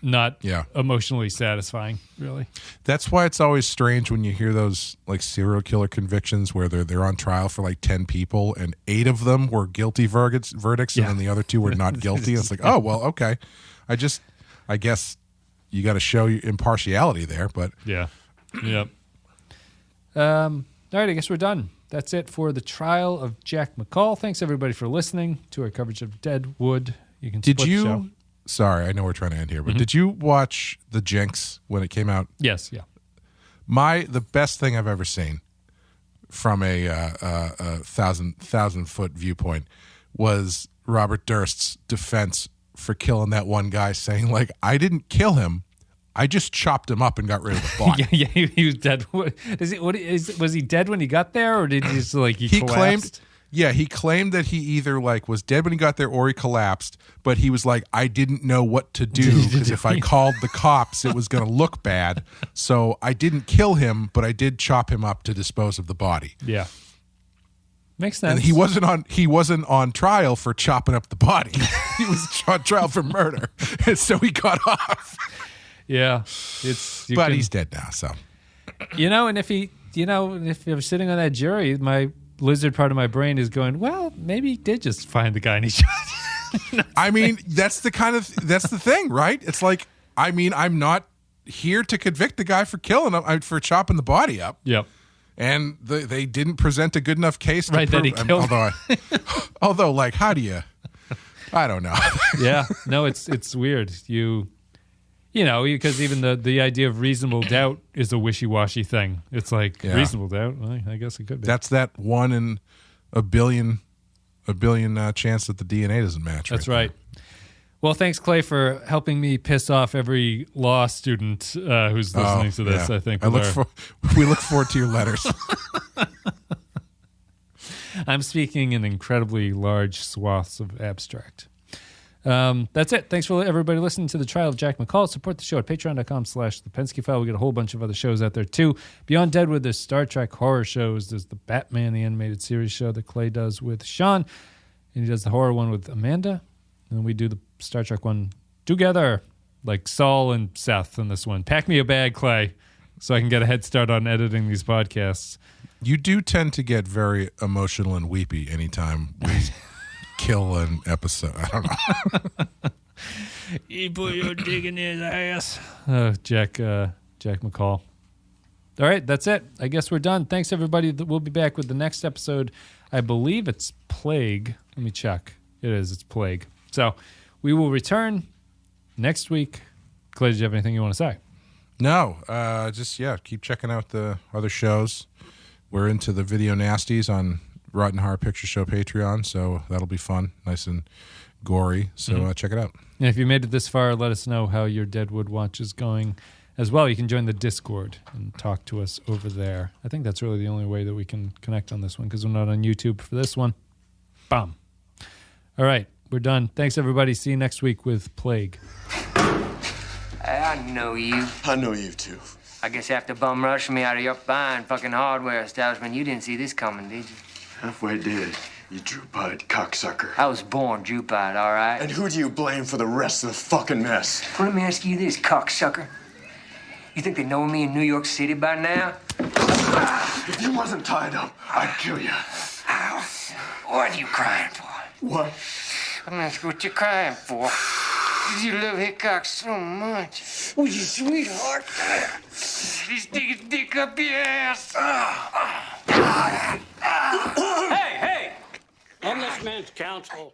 Speaker 1: not emotionally satisfying, really.
Speaker 2: That's why it's always strange when you hear those serial killer convictions where they're on trial for 10 people and 8 of them were guilty verdicts and then the other 2 were not guilty. It's like, oh, well, okay. I guess you got to show your impartiality there, but
Speaker 1: yeah. All right, I guess we're done. That's it for the trial of Jack McCall. Thanks everybody for listening to our coverage of Deadwood. You can
Speaker 2: did you sorry, I know we're trying to end here, but did you watch The Jinx when it came out?
Speaker 1: Yes, yeah.
Speaker 2: The best thing I've ever seen from a thousand foot viewpoint was Robert Durst's defense for killing that one guy, saying like, I didn't kill him. I just chopped him up and got rid of the body.
Speaker 1: yeah, he was dead. Was he dead when he got there, or did he just like he collapsed?
Speaker 2: He claimed that he either like was dead when he got there or he collapsed, but he was like, I didn't know what to do because if I called the cops, it was going to look bad. So I didn't kill him, but I did chop him up to dispose of the body.
Speaker 1: Yeah. Makes sense.
Speaker 2: And he wasn't on trial for chopping up the body. He was on trial for murder. And so he got off.
Speaker 1: Yeah.
Speaker 2: But he's dead now, so.
Speaker 1: And if you're sitting on that jury, my lizard part of my brain is going, well, maybe he did just find the guy and he shot.
Speaker 2: I mean, that's the thing, right? It's like, I mean, I'm not here to convict the guy for killing him, for chopping the body up.
Speaker 1: Yep.
Speaker 2: And they didn't present a good enough case to
Speaker 1: prove
Speaker 2: that
Speaker 1: he killed
Speaker 2: although, like, how do you? I don't know.
Speaker 1: Yeah, no, it's weird. Because even the idea of reasonable doubt is a wishy-washy thing. It's like reasonable doubt. Well, I guess it could be.
Speaker 2: That's that 1 in a billion chance that the DNA doesn't match.
Speaker 1: That's right. Well, thanks, Clay, for helping me piss off every law student who's listening to this. Yeah. I think
Speaker 2: we look forward to your letters.
Speaker 1: I'm speaking in incredibly large swaths of abstract. That's it. Thanks for everybody listening to the Trial of Jack McCall. Support the show at patreon.com/The Penske File. We get a whole bunch of other shows out there too. Beyond Deadwood, there's Star Trek horror shows. There's the Batman, the animated series show that Clay does with Sean. And he does the horror one with Amanda. And we do the Star Trek one together, like Saul and Seth in this one. Pack me a bag, Clay, so I can get a head start on editing these podcasts.
Speaker 2: You do tend to get very emotional and weepy anytime we kill an episode. I don't know.
Speaker 1: You put your dick in his ass. Jack McCall. All right, that's it. I guess we're done. Thanks, everybody. We'll be back with the next episode. I believe it's Plague. Let me check. It is. It's Plague. So we will return next week. Clay, did you have anything you want to say?
Speaker 2: No. Keep checking out the other shows. We're into the video nasties on Rotten Horror Picture Show Patreon, so that'll be fun. Nice and gory. So check it out.
Speaker 1: And if you made it this far, let us know how your Deadwood watch is going as well. You can join the Discord and talk to us over there. I think that's really the only way that we can connect on this one because we're not on YouTube for this one. Bam. All right. We're done. Thanks, everybody. See you next week with Plague.
Speaker 14: I know you.
Speaker 10: I know you, too.
Speaker 14: I guess after bum rushing me out of your fine fucking hardware establishment, you didn't see this coming, did you?
Speaker 10: Halfway did. You droop-eyed cocksucker.
Speaker 14: I was born droop-eyed, all right?
Speaker 10: And who do you blame for the rest of the fucking mess?
Speaker 14: Well, let me ask you this, cocksucker. You think they know me in New York City by now?
Speaker 10: If you wasn't tied up, I'd kill you.
Speaker 14: Ow. What are you crying for?
Speaker 10: What?
Speaker 14: I'm not sure what you're crying for. You love Hickok so much. Oh, you sweetheart. He's sticking his dick up your ass. Hey! I'm this man's counsel.